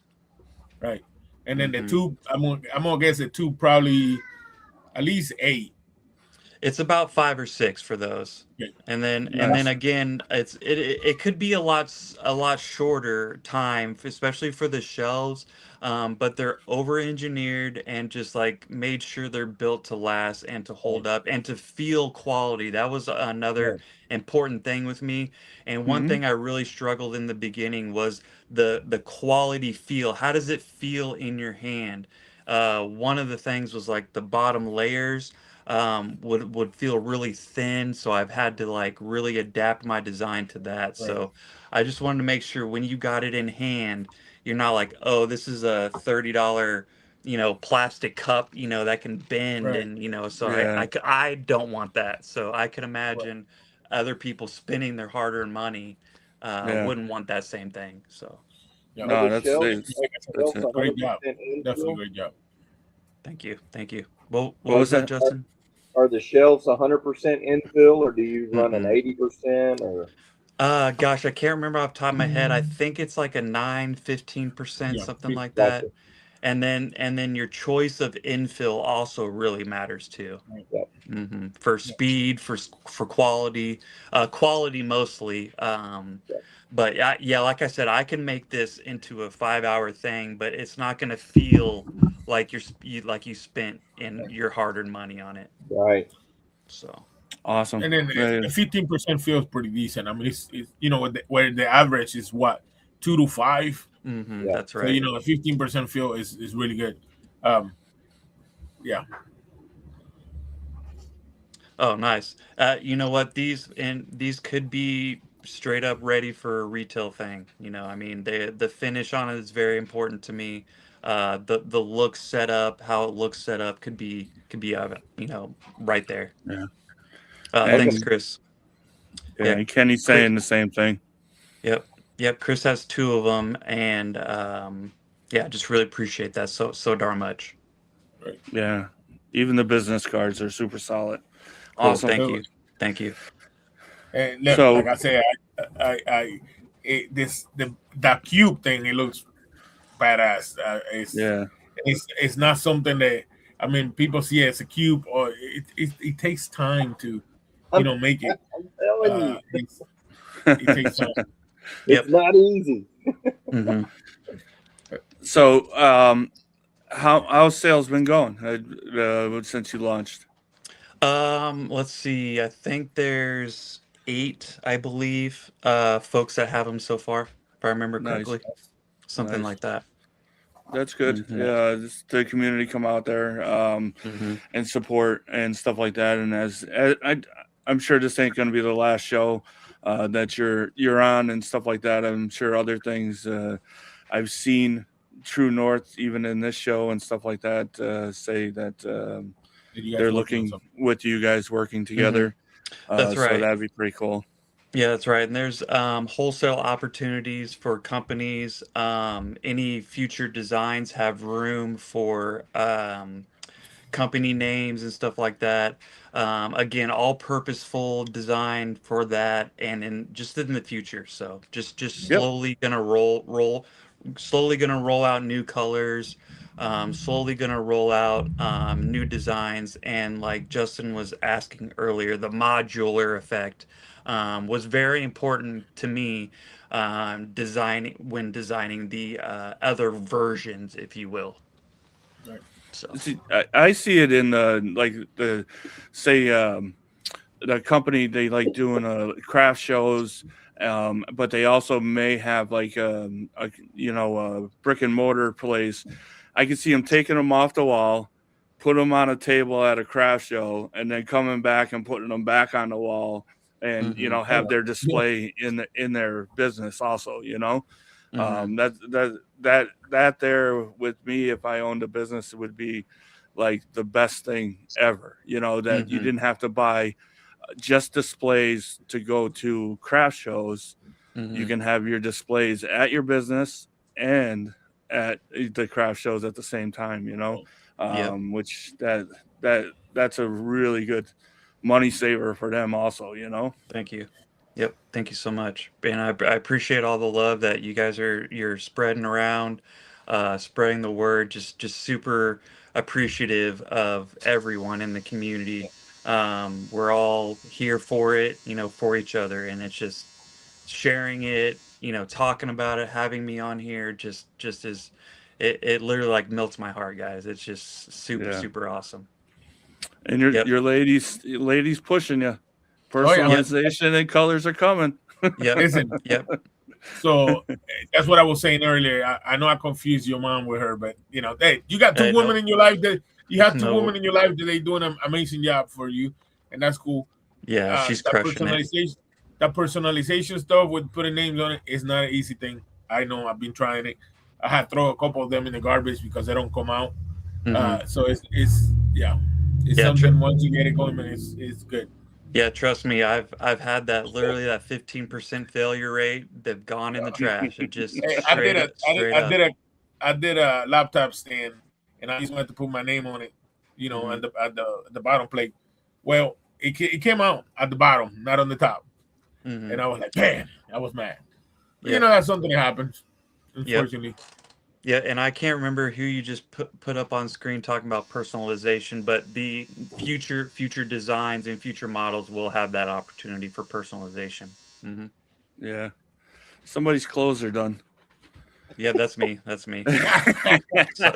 Right. And then the
hmm
tube, I'm gonna guess the tube probably at least 8.
It's about 5 or 6 for those.
Okay.
And then
Nice.
again, it could be a lot shorter time, especially for the shelves. But they're over engineered and just like made sure they're built to last and to hold up and to feel quality. That was another
Right.
important thing with me. And one
hmm
thing I really struggled in the beginning was the quality feel. How does it feel in your hand? One of the things was like the bottom layers would feel really thin, so I've had to like really adapt my design to that.
Right.
So I just wanted to make sure when you got it in hand, you're not like, oh, this is a $30 plastic cup that can bend,
Right.
and so
Yeah.
I don't want that. So I can
Right.
imagine other people spending their hard-earned money
Yeah.
wouldn't want that same thing. So
Yeah.
Are
No,
the
that's
shelves,
it.
Like I said,
That's it.
100%
great job. Definitely
infill?
great job.
thank you. What
What
was
was
that,
that?
Justin?
Are the shelves 100% infill, or do you run an
Mm-mm.
80%? Or
Gosh, I can't remember off the top of my head. I think it's like a 9, 15%,
Yeah.
something like
gotcha?
that. And then your choice of infill also really matters too.
Right.
Yeah,
For
Yeah.
speed, for quality, quality mostly.
yeah,
But yeah, like I said, I can make this into a 5-hour thing, but it's not going to feel like like you spent in your hard-earned money on it.
right.
So,
Awesome.
And then the 15% feels pretty decent. I mean, it's where the average is what 2 to 5.
Yeah.
that's
So
right.
the 15% feel is really good. Um, yeah.
Oh, nice. You know what? These could be straight up ready for a retail thing. I mean, the finish on it is very important to me. The look set up, how it looks set up could be right there.
Yeah.
Okay.
Thanks,
And
Chris.
yeah,
Yeah,
and Kenny's
Chris.
saying the same thing.
Yep, yep. Chris has 2 of them, and yeah, just really appreciate that so darn much.
Right.
Yeah. Even the business cards are super solid.
Cool.
Awesome.
Thank
So,
you. Thank you.
and look, like
So
I said, that cube thing. It looks badass. It's not something that I mean people see it as a cube, or it takes time to
I'm,
make it.
I'm telling you,
It takes time.
it's
Yep.
not easy.
hmm
so how's sales been going since you launched?
Let's see. I think there's 8, I believe, folks that have them so far, if I remember
Nice.
correctly. Something
Nice.
like that.
That's good.
hmm
Yeah, just the community come out there
hmm
and support and stuff like that. And I'm sure this ain't going to be the last show that you're on and stuff like that. I'm sure other things I've seen True North even in this show and stuff like that say that
Did you guys
they're
working on
looking
something?
with you guys working
hmm
together.
That's
So
right.
that'd be pretty cool.
Yeah, that's right. And there's wholesale opportunities for companies. Any future designs have room for company names and stuff like that. Again, all purposeful design for that, and in just in the future. So just
Yep.
slowly gonna slowly gonna roll out new colors. Slowly gonna roll out new designs, and like Justin was asking earlier, the modular effect was very important to me designing the other versions, if you will.
Right.
So.
See, I see it in like the say the company they like doing craft shows, but they also may have like a brick and mortar place. I can see them taking them off the wall, put them on a table at a craft show, and then coming back and putting them back on the wall, and
hmm
Oh,
have their
yeah.
display in their business also.
hmm
That there with me, if I owned a business, it would be like the best thing ever. That you
hmm
didn't have to buy just displays to go to craft shows. You
hmm
can have your displays at your business and at the craft shows at the same time.
Yep.
Which that's a really good money saver for them also.
Thank you. Yep. Thank you so much. And I appreciate all the love that you're spreading around, spreading the word. Just super appreciative of everyone in the community. We're all here for it, for each other, and it's just sharing it, talking about it, having me on here, just is it literally like melts my heart, guys. It's just super,
Yeah.
super awesome.
And your
Yep.
your ladies pushing you.
Oh yeah.
Yep.
Personalization and colors are coming.
Yep.
Listen.
Yep.
So that's what I was saying earlier. I know I confused your mom with her, but hey, you got two
Hey,
women
no,
in your life that you have two women
no.
in your life that they doing an amazing job for you, and that's cool.
Yeah, she's
That
crushing it.
personalization stuff with putting names on it is not an easy thing. I know. I've been trying it. I had throw a couple of them in the garbage because they don't come out.
hmm
So it's yeah, it's
Yeah,
something. Once you get it going, man, it's good.
yeah. Trust me, I've had that literally that 15% failure rate. They've gone in the trash. It just
Hey, I did a I did,
straight
I
up.
did a I did a laptop stand, and I just wanted to put my name on it,
hmm
at the bottom plate. Well, it came out at the bottom, not on the top,
hmm
and I was like, man, I was mad. But
Yep.
that's something that happens,
Yep.
unfortunately.
Yeah, and I can't remember who you just put up on screen talking about personalization, but the future designs and future models will have that opportunity for personalization. hmm
Yeah. Somebody's clothes are done.
Yeah, that's me. That's me.
Hey,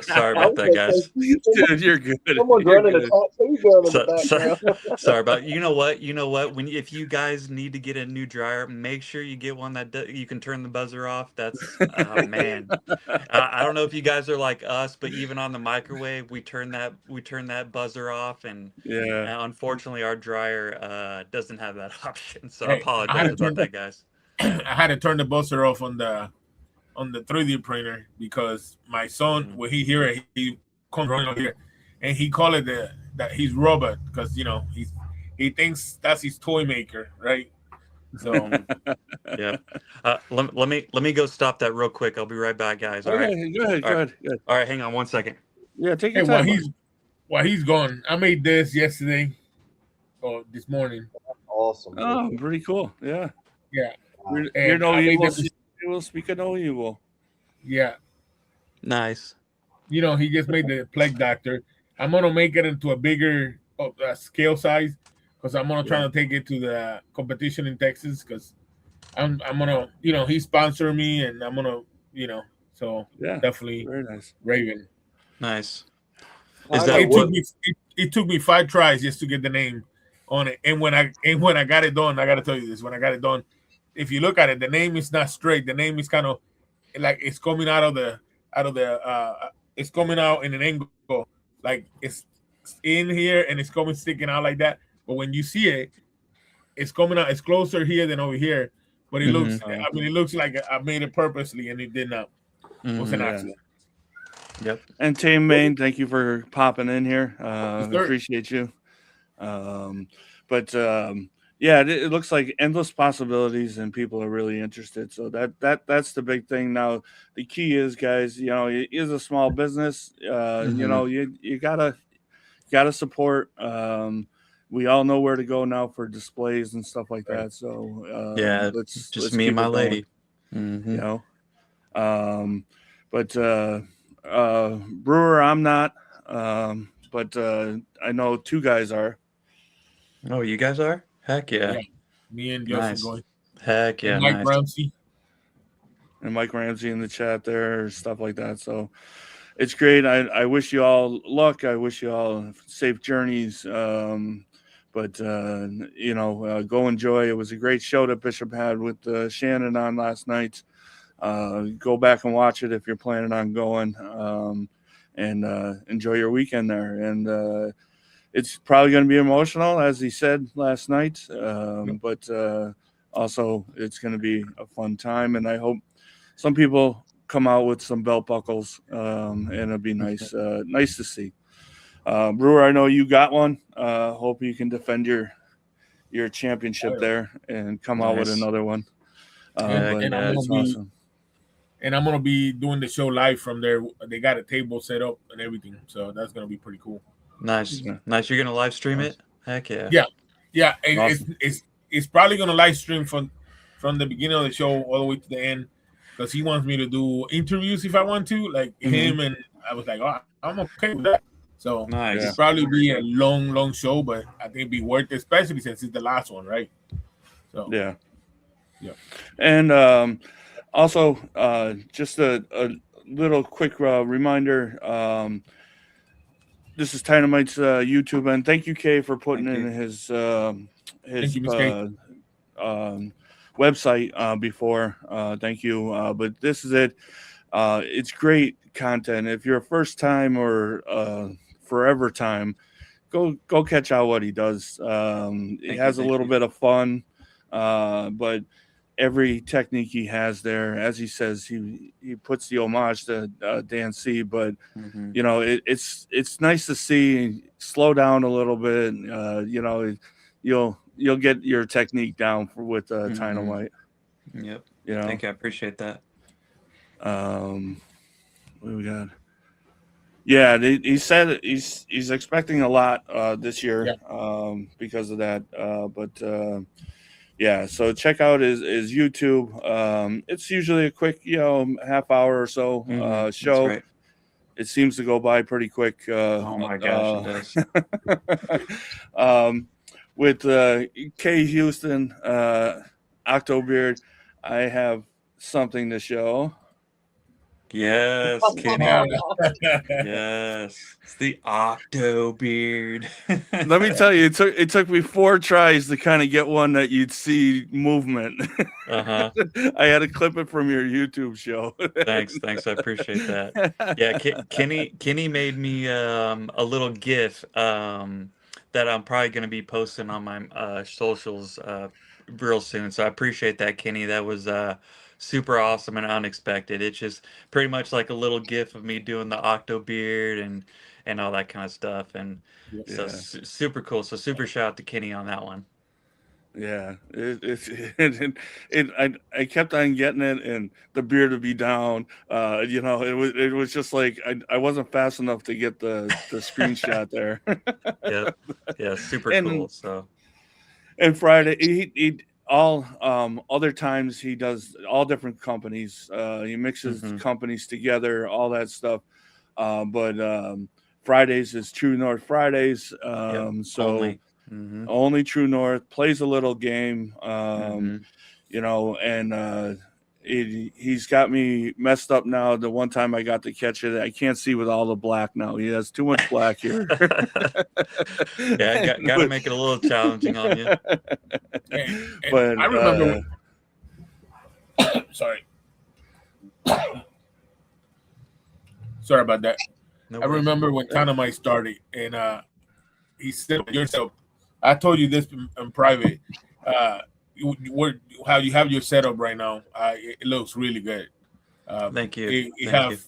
Sorry
I
about
was
that,
gonna say,
guys.
Dude, you're good.
someone's
You're
running a
good.
tattoo gun in the
So,
background.
sorry about you know what if you guys need to get a new dryer, make sure you get one that you can turn the buzzer off. That's oh man, I don't know if you guys are like us, but even on the microwave, we turn that buzzer off, and
Yeah.
unfortunately, our dryer doesn't have that option. So I
I had
apologize
to
about
turn
that, guys.
I had to turn the buzzer off on the 3D printer because my son,
hmm
when he hear it, he comes running over here, and he call it that he's robot because he thinks that's his toy maker, right? So
hmm Yeah. Let me go stop that real quick. I'll be right back, guys. All right.
Okay, good,
All right.
good, good.
All right. Hang on one second.
Yeah, take
hey,
your
while
time, bud.
he's gone, I made this yesterday or this morning.
Awesome.
Oh, pretty cool. Yeah.
Yeah,
Hear
and
no
I made
evil,
them.
see no evil, speak of no evil.
Yeah,
Nice.
he just made the plague doctor. I'm gonna make it into a bigger scale size because I'm gonna try
Yeah.
to take it to the competition in Texas because I'm gonna he sponsored me and I'm gonna so
Yeah.
definitely
Very nice.
Raven.
Nice. Is
I know
that
It took
what
what?
me it took me 5 tries just to get the name on it, and when I got it done, I gotta tell you this: when I got it done, if you look at it, the name is not straight. The name is kind of like it's coming out of the it's coming out in an angle, like it's in here and it's coming sticking out like that. But when you see it, it's coming out. It's closer here than over here. But it
hmm
looks, I mean, it looks like I made it purposely, and it did not. was an
Mhm.
accident.
Yep.
And Tame Main, thank you for popping in here.
Yes, sir.
Appreciate you. But yeah, it looks like endless possibilities, and people are really interested. So that's the big thing now. The key is, guys, it is a small business.
Mhm.
You gotta support. We all know where to go now for displays and stuff like
Right.
that. So
Yeah, just
let's
me and
keep
my
it going.
lady. Mhm.
You know. But Brewer, I'm not. But I know two guys are.
Oh, you guys are? Heck yeah.
Yeah. Me and Justin
Nice.
going.
Heck
And
yeah,
Mike
nice.
Ramsey.
And Mike Ramsey in the chat there, stuff like that. So it's great. I wish you all luck. I wish you all safe journeys. But go enjoy. It was a great show that Bishop had with Shannon on last night. Go back and watch it if you're planning on going. And enjoy your weekend there. And it's probably going to be emotional, as he said last night. But also, it's going to be a fun time. And I hope some people come out with some belt buckles, and it'll be nice, nice to see. Brewer, I know you got one. Hope you can defend your championship there and come out with
Nice.
another one.
Heck
But
And
yeah.
it's awesome.
I'm gonna be doing the show live from there. They got a table set up and everything, so that's gonna be pretty cool.
Nice.
Yeah.
Nice. You're gonna live stream
Awesome.
it? Heck yeah.
Yeah, yeah.
Awesome.
It's probably gonna live stream from the beginning of the show all the way to the end because he wants me to do interviews if I want to, like him. And I was like, oh, I'm okay with that. So
Nice.
it'll probably be a long show, but I think it'd be worth it, especially since it's the last one, right? So
Yeah.
yeah.
And also, just a little quick reminder. This is Tynomite's YouTube, and thank you, Kay, for putting
Thank
in
you.
his
Thank you, Miss Kate.
website before. Thank you. But this is it. It's great content. If you're a first time or forever time, go catch out what he does. He has a little bit of fun, but every technique he has there, as he says, he puts the homage to Dan C. But
Mhm.
it's nice to see slow down a little bit. You'll get your technique down with Tynomite.
Yep.
You know,
Thank you. I appreciate that.
what do we got? Yeah, he said he's expecting a lot this year because of that. But yeah, so check out his YouTube. It's usually a quick, half hour or so
That's
show.
right.
It seems to go by pretty quick.
Oh my gosh, it does.
With K Houston, Octobeard, I have something to show.
Yes, Kenny. Yes. It's the Octo beard.
Let me tell you, it took me 4 tries to kind of get one that you'd see movement.
Uh-huh.
I had to clip it from your YouTube show.
Thanks. I appreciate that. Yeah, Kenny made me a little GIF that I'm probably going to be posting on my socials real soon. So I appreciate that, Kenny. That was super awesome and unexpected. It's just pretty much like a little GIF of me doing the octo beard and all that kind of stuff. And so
Yeah.
super cool. So super shout out to Kenny on that one.
Yeah, I kept on getting it, and the beard would be down. It was just like I wasn't fast enough to get the screenshot there.
Yeah, super
And
cool. So
and Friday, he all other times he does all different companies. He mixes companies together, all that stuff. But Fridays is True North Fridays. So. Only True North plays a little game, and he's got me messed up now. The one time I got to catch it, I can't see with all the black now. He has too much black here.
Yeah, got to make it a little challenging on you.
But I remember. Sorry about that. No, I remember when Tynomite started, and he said yourself. I told you this in private. How you have your setup right now, it looks really good.
Thank you.
It
Thank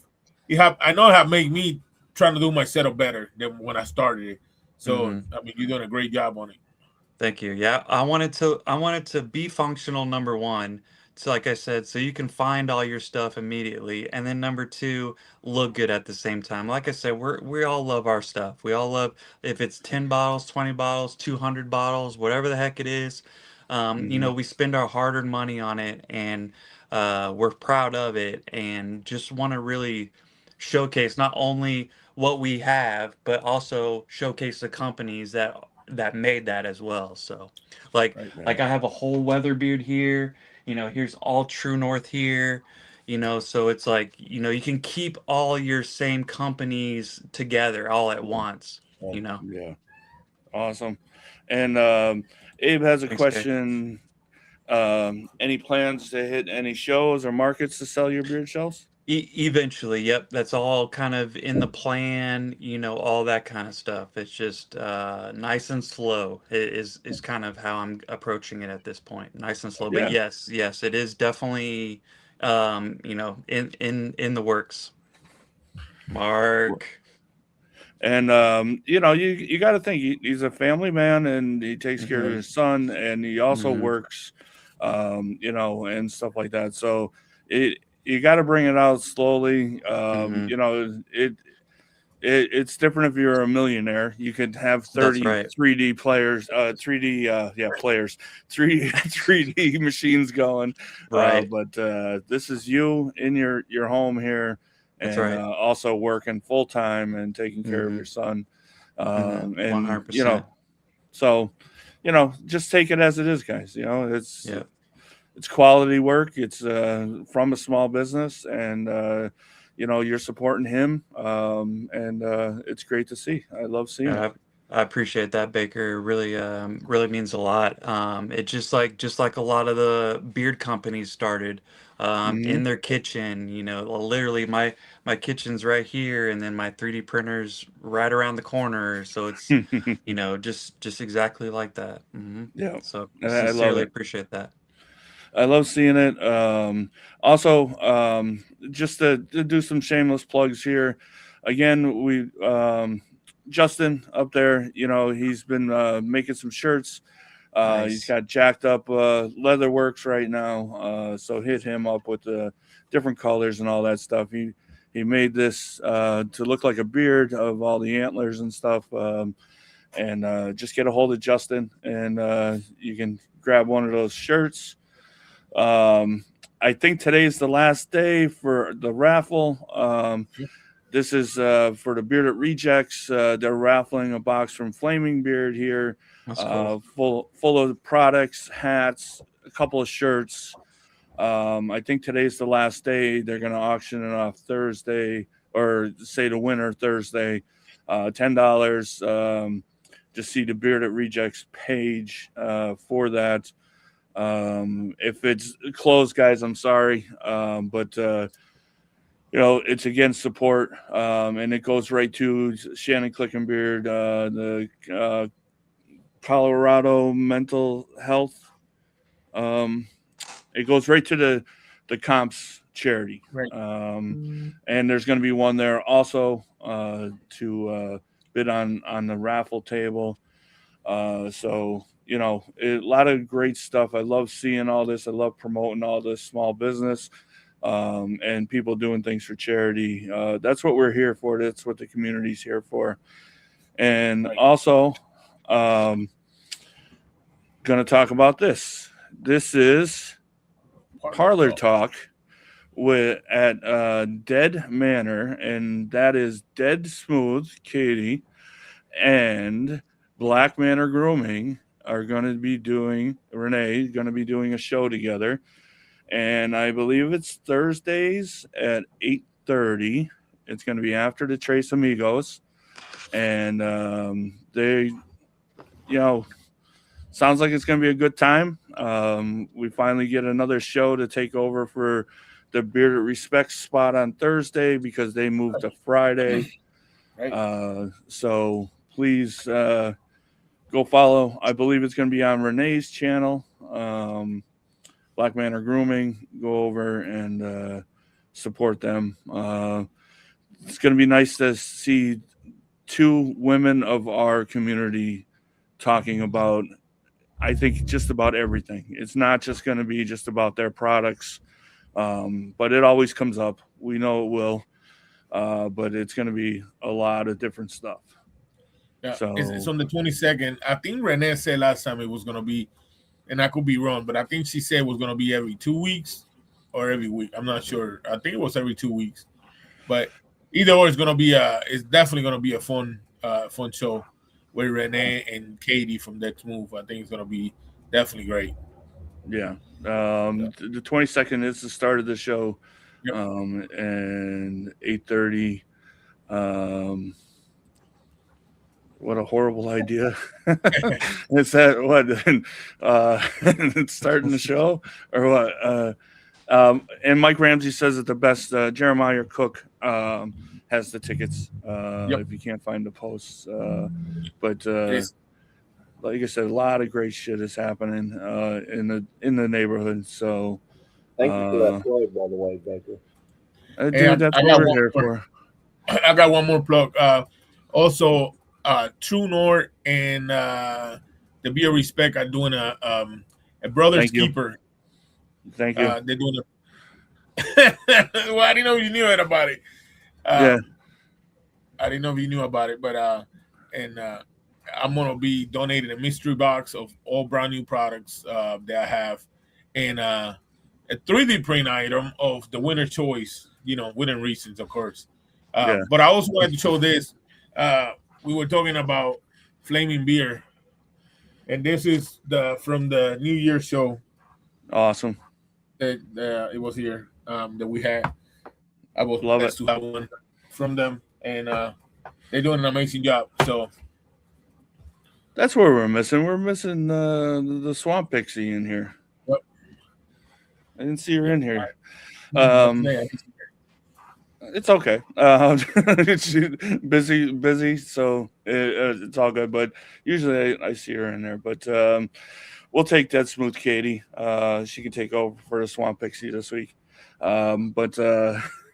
you.
I know it have made me trying to do my setup better than when I started it. So
Mhm.
I mean, you're doing a great job on it.
Thank you. Yeah, I wanted to be functional, number one. So like I said, so you can find all your stuff immediately. And then number two, look good at the same time. Like I said, we all love our stuff. We all love if it's 10 bottles, 20 bottles, 200 bottles, whatever the heck it is. You know, we spend our hard-earned money on it and we're proud of it and just want to really showcase not only what we have, but also showcase the companies that made that as well. So, like
Right.
I have a whole weather beard here. You know, here's all True North here. You know, so it's like you can keep all your same companies together all at once. You know.
Yeah. Awesome. And Abe has a
Thanks, Kay.
question. Any plans to hit any shows or markets to sell your beard shells?
Eventually, yep, that's all kind of in the plan, all that kind of stuff. It's just nice and slow is kind of how I'm approaching it at this point. Nice and slow. But
Yeah.
yes, it is definitely in the works. Mark.
And you got to think he's a family man, and he takes care of
Hmm.
his son, and he also
Hmm.
works, and stuff like that. So you got to bring it out slowly.
Hmm.
It's different if you're a millionaire. You could have
That's
30
right.
3D players, 3D players, 3D machines going.
Right.
But this is you in your home here,
That's
and
right.
also working full time and taking care of
Hmm.
your son.
Hmm.
And
100%.
so just take it as it is, guys.
Yeah.
It's quality work. It's from a small business, and you're supporting him, and it's great to see. I love seeing it.
Yeah, I appreciate that, Baker. It really means a lot. It just like a lot of the beard companies started in
Hmm.
their kitchen. Literally my kitchen's right here, and then my 3D printer's right around the corner. So it's just exactly like that.
Yeah,
So
I love
sincerely
it.
appreciate that.
I love seeing it. Also, just to do some shameless plugs here. Again, we Justin up there. He's been making some shirts. He's
Nice,
got jacked up leather works right now. So hit him up with the different colors and all that stuff. He made this to look like a beard of all the antlers and stuff. And just get a hold of Justin, and you can grab one of those shirts. I think today's the last day for the raffle. This is for the Bearded Rejects. They're raffling a box from Flaming Beard here,
that's cool.
full of products, hats, a couple of shirts. I think today's the last day. They're going to auction it off Thursday, or say the winner Thursday. $10. Just see the Bearded Rejects page for that. If it's closed, guys, I'm sorry, but it's against support, and it goes right to Shannon Clickenbeard, the Colorado Mental Health. Um, it goes right to the comps charity,
Right.
and there's going to be one there also to bid on the raffle table. So a lot of great stuff. I love seeing all this. I love promoting all this small business, and people doing things for charity. That's what we're here for. That's what the community's here for. And
Right.
also, going to talk about this. This is Parlor Talk at Dead Manor, and that is Dead Smooth Katie and Black Manor Grooming are going to be doing a show together, and I believe it's Thursdays at 8:30. It's going to be after the Tres Amigos, and they, sounds like it's going to be a good time. We finally get another show to take over for the Bearded Respect spot on Thursday because they moved to Friday.
Right.
So please go follow. I believe it's going to be on Renee's channel, Black Manor Grooming. Go over and support them. It's going to be nice to see two women of our community talking about, I think, just about everything. It's not just going to be just about their products, but it always comes up. We know it will, but it's going to be a lot of different stuff.
Yeah,
So
it's on the 22nd. I think Renee said last time it was going to be, and I could be wrong, but I think she said it was going to be every 2 weeks or every week. I'm not sure. I think it was every 2 weeks. But either or, it's definitely going to be a fun show with Renee and Katie from Dex Move. I think it's going to be definitely great.
yeah,
Yeah.
the 22nd is the start of the show,
Yep.
and 8:30. What a horrible idea! Is that what? It's starting the show or what? And Mike Ramsey says that the best Jeremiah Cook has the tickets
Yep.
if you can't find the posts. But
It is.
like I said, a lot of great shit is happening in the neighborhood. So
Thank you for that plug, by the way, Baker.
dude, that's
I
what
got
we're
one
here
more.
for.
I got one more plug. Also, True North and the Beer Respect are doing a Brothers
Thank you.
Keeper.
Thank you.
They're doing a. Well, I didn't know you knew about it.
Yeah.
I didn't know if you knew about it, but I'm gonna be donating a mystery box of all brand new products that I have, and a 3D print item of the winner choice. Winning reasons, of course.
Yeah.
But I also wanted to show this. We were talking about flaming beer, and this is from the New Year show
Awesome.
that it was here that we had. I was
Love
blessed to have one from them, and they're doing an amazing job. So
That's what we're missing. We're missing the swamp pixie in here.
Yep.
I didn't see her in here.
today,
It's okay. She's busy, so it's all good. But usually I see her in there. But we'll take Dead Smooth Katie. She can take over for the Swamp Pixie this week. But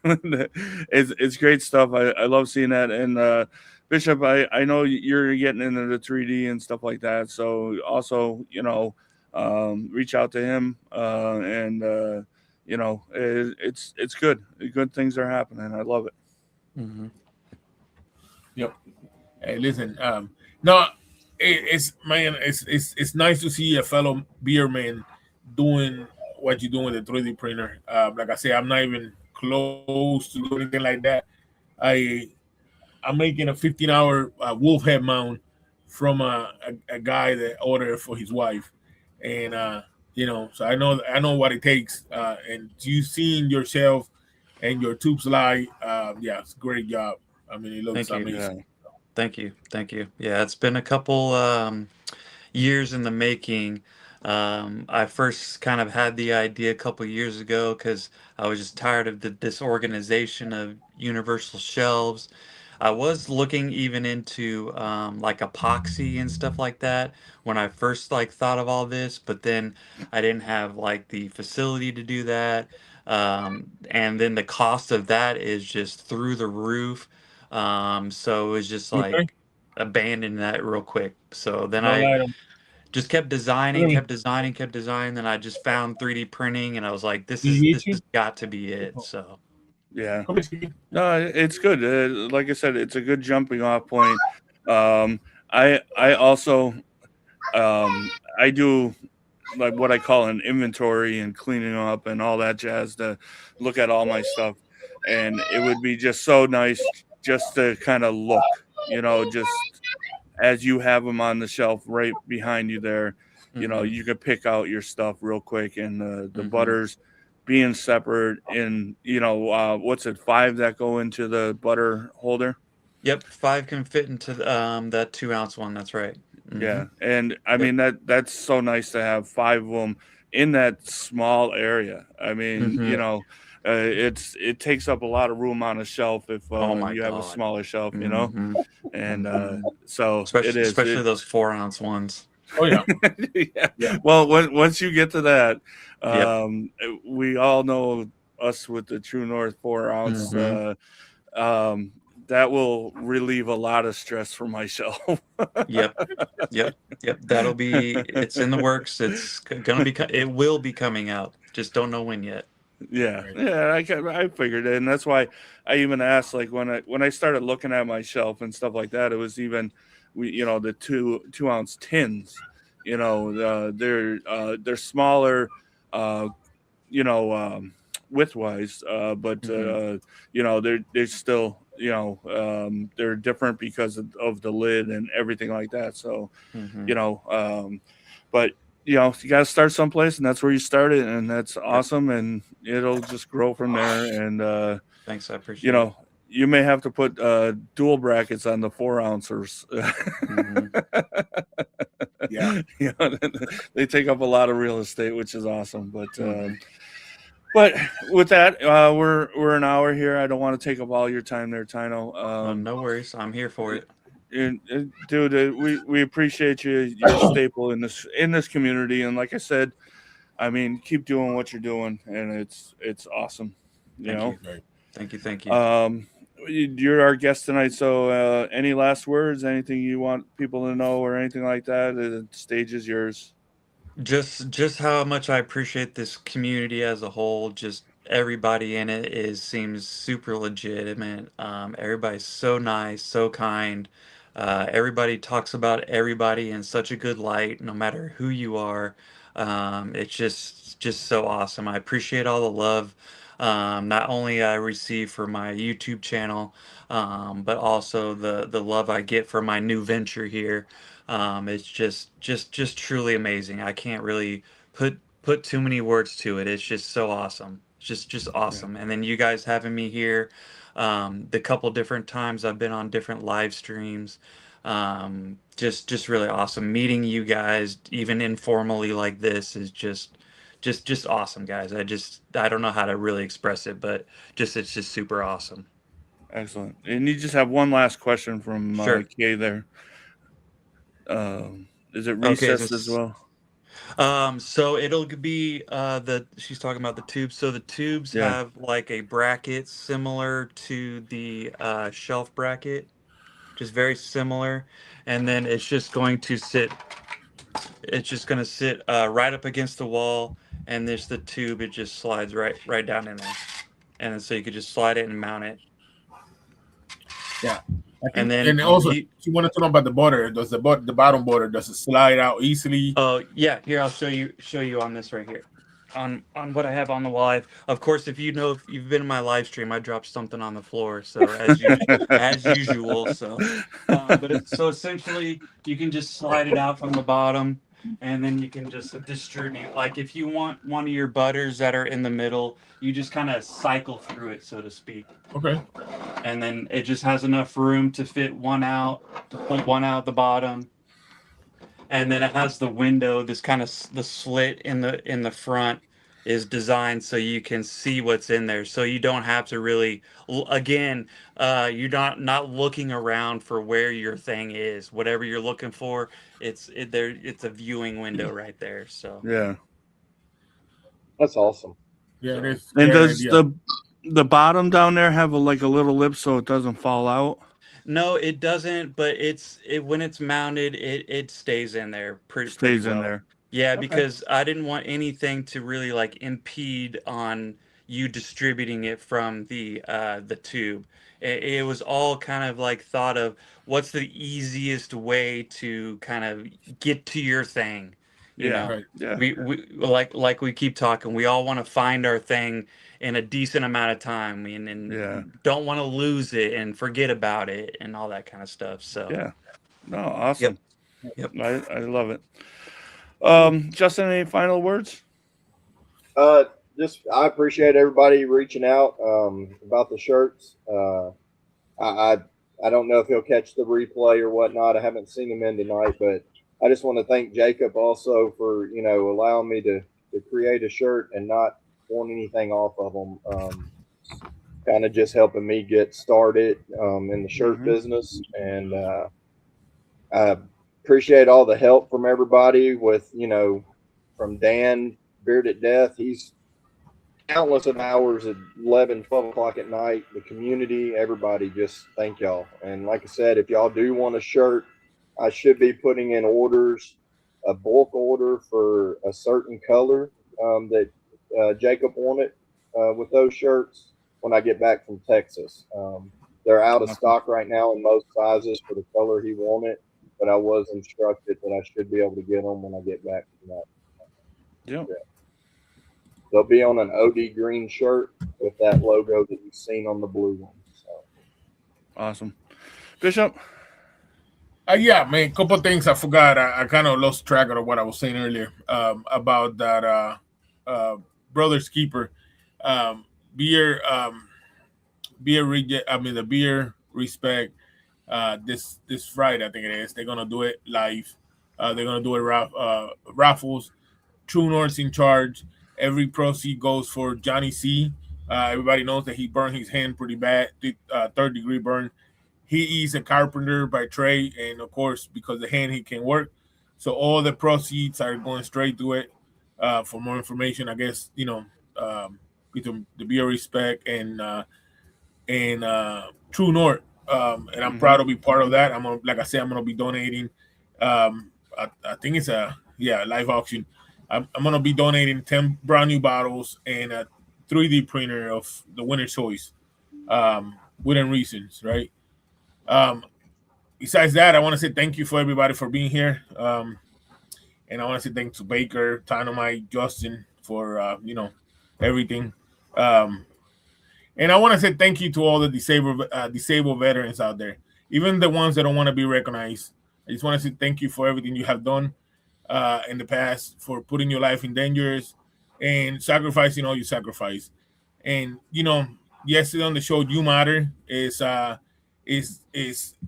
it's great stuff. I love seeing that. And Bishop, I know you're getting into the 3D and stuff like that. So also, reach out to him and it's good. Good things are happening. I love it.
Mm-hmm.
Yep. Hey, listen. No, it's nice to see a fellow beer man doing what you're doing with the 3D printer. Like I say, I'm not even close to doing anything like that. I'm making a 15-hour wolf head mount from a guy that ordered for his wife, and so I know what it takes. And you seeing yourself and your tube slide, yeah, it's a great job. I mean, it looks
Thank you.
amazing.
Thank you. Yeah, it's been a couple years in the making. I first kind of had the idea a couple years ago because I was just tired of the disorganization of universal shelves. I was looking even into like epoxy and stuff like that when I first like thought of all this, but then I didn't have like the facility to do that. And then the cost of that is just through the roof. So it was just
Okay.
like abandon that real quick. So then
No
I
item.
just kept designing,
Really?
kept designing, kept designing. Then I just found 3D printing, and I was like,
Did he hit
this has
you?
got to be it. So
Yeah.
Come here.
No, it's good. Like I said, it's a good jumping off point. I also I do like what I call an inventory and cleaning up and all that jazz to look at all my stuff. And it would be just so nice just to kind of look, just as you have them on the shelf right behind you there,
Mhm.
you can pick out your stuff real quick. And the
Mhm.
butters being separate in, what's it, 5 that go into the butter holder?
Yep, 5 can fit into that 2-ounce one. That's right.
Yeah,
Mhm.
and I
Yep.
mean that's so nice to have 5 of them in that small area. I mean,
Mhm.
it takes up a lot of room on a shelf if
Oh my
you have a
God.
smaller shelf,
Mhm.
and
Mhm.
so it is.
Especially those 4-ounce ones.
Oh yeah.
Yeah.
Yeah.
Well, once you get to that,
Yep.
we all know us with the True North 4-ounce.
Mhm.
That will relieve a lot of stress for myself.
Yep. Yep. Yep. It's in the works. It's gonna be, it will be coming out. Just don't know when yet.
Yeah,
Right.
yeah, I figured it, and that's why I even asked, like when I started looking at my shelf and stuff like that, it was even the 2-ounce tins, they're smaller, uh, width wise, but
Mhm.
they're still they're different because of the lid and everything like that. So you
Mhm.
know, but you got to start someplace, and that's where you started, and that's
Yep.
awesome, and it'll just grow from there. And
Thanks. I
you
appreciate it.
know, you may have to put dual brackets on the 4-ouncers.
Mhm.
Yeah.
They take up a lot of real estate, which is awesome.
Mhm.
But with that, we're an hour here. I don't want to take up all your time there, Tyno.
Oh, no worries. I'm here for it.
Dude, we appreciate you. You're a staple in this community, and like I said, I mean, keep doing what you're doing, and it's awesome. You
Thank
know,
you.
Right.
Thank you. Thank you.
you're our guest tonight. So, any last words? Anything you want people to know, or anything like that? The stage is yours.
Just how much I appreciate this community as a whole. Just everybody in it seems super legitimate. Everybody's so nice, so kind. Everybody talks about everybody in such a good light, no matter who you are. It's just so awesome. I appreciate all the love. Not only I receive for my YouTube channel, but also the love I get for my new venture here. It's just truly amazing. I can't really put too many words to it. It's just so awesome. Just
Yeah,
awesome. And then you guys having me here, the couple different times I've been on different live streams, just really awesome. Meeting you guys, even informally like this, is just awesome, guys. I don't know how to really express it, but it's just super awesome.
excellent. And you just have one last question from
Sure.
Kay there. Is it
Okay,
recessed as
this
well?
So it'll be she's talking about the tubes. So the tubes
Yeah.
have like a bracket similar to the shelf bracket, just very similar, and then it's just going to sit right up against the wall, and there's the tube. It just slides right down in there, and then so you could just slide it and mount it,
Yeah. I
and
think,
then
and also
you
she wanted to know about the border. Does the bottom border, does it slide out easily?
Oh yeah, here I'll show you on this right here. On what I have on the wall. Of course, if you've been in my live stream, I dropped something on the floor. So as usual. So, but so essentially, you can just slide it out from the bottom, and then you can just distribute. Like if you want one of your butters that are in the middle, you just kind of cycle through it, so to speak,
Okay.
and then it just has enough room to fit one out, to pull one out the bottom, and then it has the window, this kind of the slit in the front is designed so you can see what's in there, so you don't have to really again, you're not looking around for where your thing is. Whatever you're looking for, it's a viewing window right there. So
Yeah.
That's awesome.
Yeah, it
so
is.
And
Great
does
idea.
the bottom down there have like a little lip so it doesn't fall out?
no, it doesn't, but when it's mounted, it stays in there pretty
Stays in
well.
there.
Yeah,
Okay.
because I didn't want anything to really like impede on you distributing it from the tube. It was all kind of like thought of what's the easiest way to kind of get to your thing, you
Yeah.
know.
Right.
Yeah.
We like we keep talking, we all want to find our thing in a decent amount of time
Yeah.
and don't want to lose it and forget about it and all that kind of stuff. So,
Yeah. No,
yep,
awesome.
yep.
I love it.
Cool.
Justin, any final words?
Uh, just I appreciate everybody reaching out about the shirts. I, I I don't know if he'll catch the replay or whatnot. I haven't seen him in tonight, but I just want to thank Jacob also for allowing me to create a shirt and not want anything off of them. Kind of just helping me get started in the shirt
Mm-hmm.
business, and I appreciate all the help from everybody. With from Dan Bearded Death, he's countless of hours at 11, 12 o'clock at night, the community, everybody, just thank y'all. And like I said, if y'all do want a shirt, I should be putting in orders, a bulk order for a certain color that Jacob wanted with those shirts when I get back from Texas. They're out of
Awesome.
stock right now in most sizes for the color he wanted, but I was instructed that I should be able to get them when I get back from that.
Yep.
They'll be on an OD green shirt with that logo that you've seen on the blue one. So.
Awesome. Bishop?
Yeah, man, couple things I forgot. I kind of lost track of what I was saying earlier about that Brothers Keeper beer. The beer respect. This Friday, I think it is. They're gonna do it live. They're gonna do it raffles. True North's in charge. Every proceed goes for Johnny C. Everybody knows that he burned his hand pretty bad, third-degree burn. He is a carpenter by trade, and of course, because the hand he can work. So all the proceeds are going straight to it. For more information, I guess between the Beer Respect and True North, and I'm proud to be part of that. Like I said, I'm gonna be donating. I think it's a live auction. I'm gonna be donating 10 brand new bottles and a 3D printer of the winner's choice. Within reasons, right? Besides that, I want to say thank you for everybody for being here. And I want to say thanks to Baker, Tynomite, Justin for everything. And I want to say thank you to all the disabled veterans out there, even the ones that don't want to be recognized. I just want to say thank you for everything you have done in the past, for putting your life in dangers and sacrificing all you sacrifice. And yesterday on the show, "You Matter" is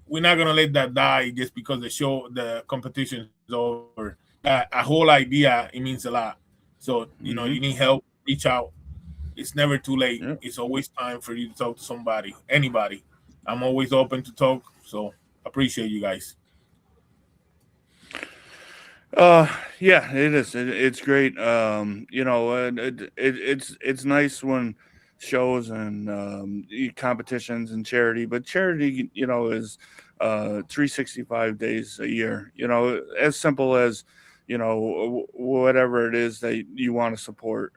we're not gonna let that die just because the competition is over. A whole idea, it means a lot. So you need help, reach out. It's never too late.
Yep.
It's always time for you to talk to somebody, anybody. I'm always open to talk. So appreciate you guys.
Yeah, it is. It's great. It's nice when shows and competitions and charity, but charity, is 365 days a year. As simple as whatever it is that you want to support.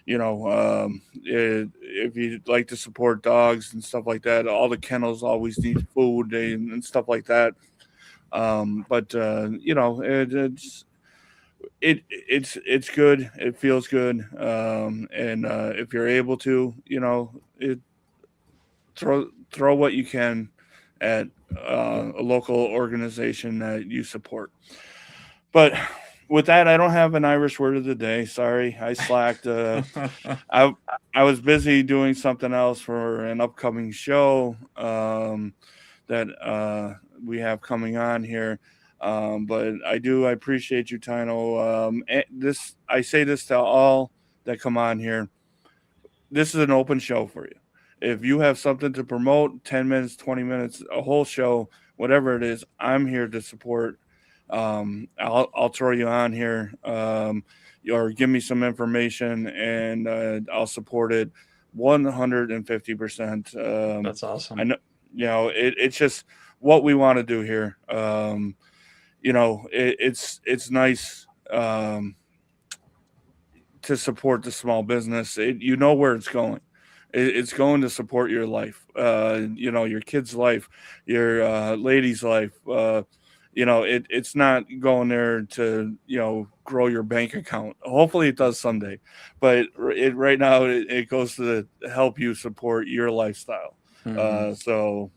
If you'd like to support dogs and stuff like that, all the kennels always need food and stuff like that. But it's good. It feels good. And if you're able to, throw what you can at a local organization that you support. But with that, I don't have an Irish word of the day. Sorry, I slacked. I I was busy doing something else for an upcoming show that we have coming on here. But I appreciate you, Tyno. I say this to all that come on here. This is an open show for you. If you have something to promote, 10 minutes, 20 minutes, a whole show, whatever it is, I'm here to support. I'll throw you on here, or give me some information, and I'll support it 150%.
That's
I
awesome.
know, it's just what we want to do here. It's nice to support the small business. You know where it's going. It's going to support your life, your kid's life, your lady's life. It's not going there to grow your bank account. Hopefully it does someday, but right now it goes to help you support your lifestyle.
Hmm.
So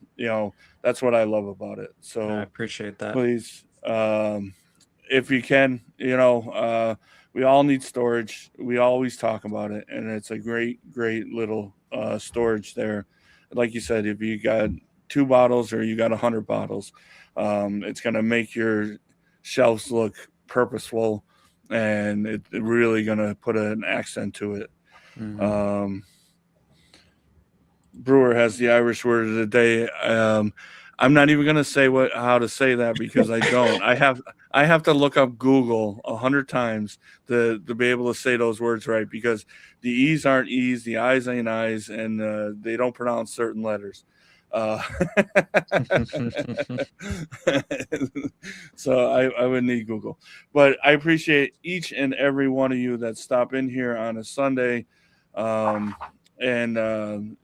that's what I love about it.
I
So
appreciate that.
please, if you can, we all need storage. We always talk about it, and it's a great little storage there. Like you said, if you got 2 bottles or you got 100 bottles, it's gonna make your shelves look purposeful, and it really gonna put an accent to it.
Hmm.
Um, Brewer has the Irish word of the day. I'm not even gonna say how to say that because I don't. I have to look up Google 100 times to be able to say those words right, because the E's aren't E's, the I's ain't I's, and they don't pronounce certain letters. So I would need Google. But I appreciate each and every one of you that stop in here on a Sunday and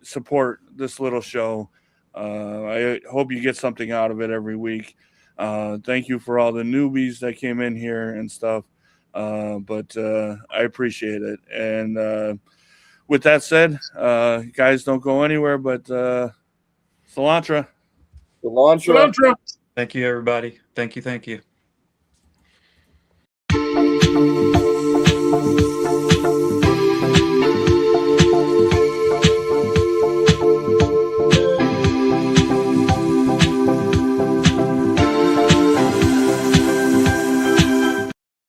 support this little show. I hope you get something out of it every week. Thank you for all the newbies that came in here and stuff. But I appreciate it. And with that said, guys, don't go anywhere, but cilantro.
Cilantro.
Cilantro.
Thank you, everybody. Thank you.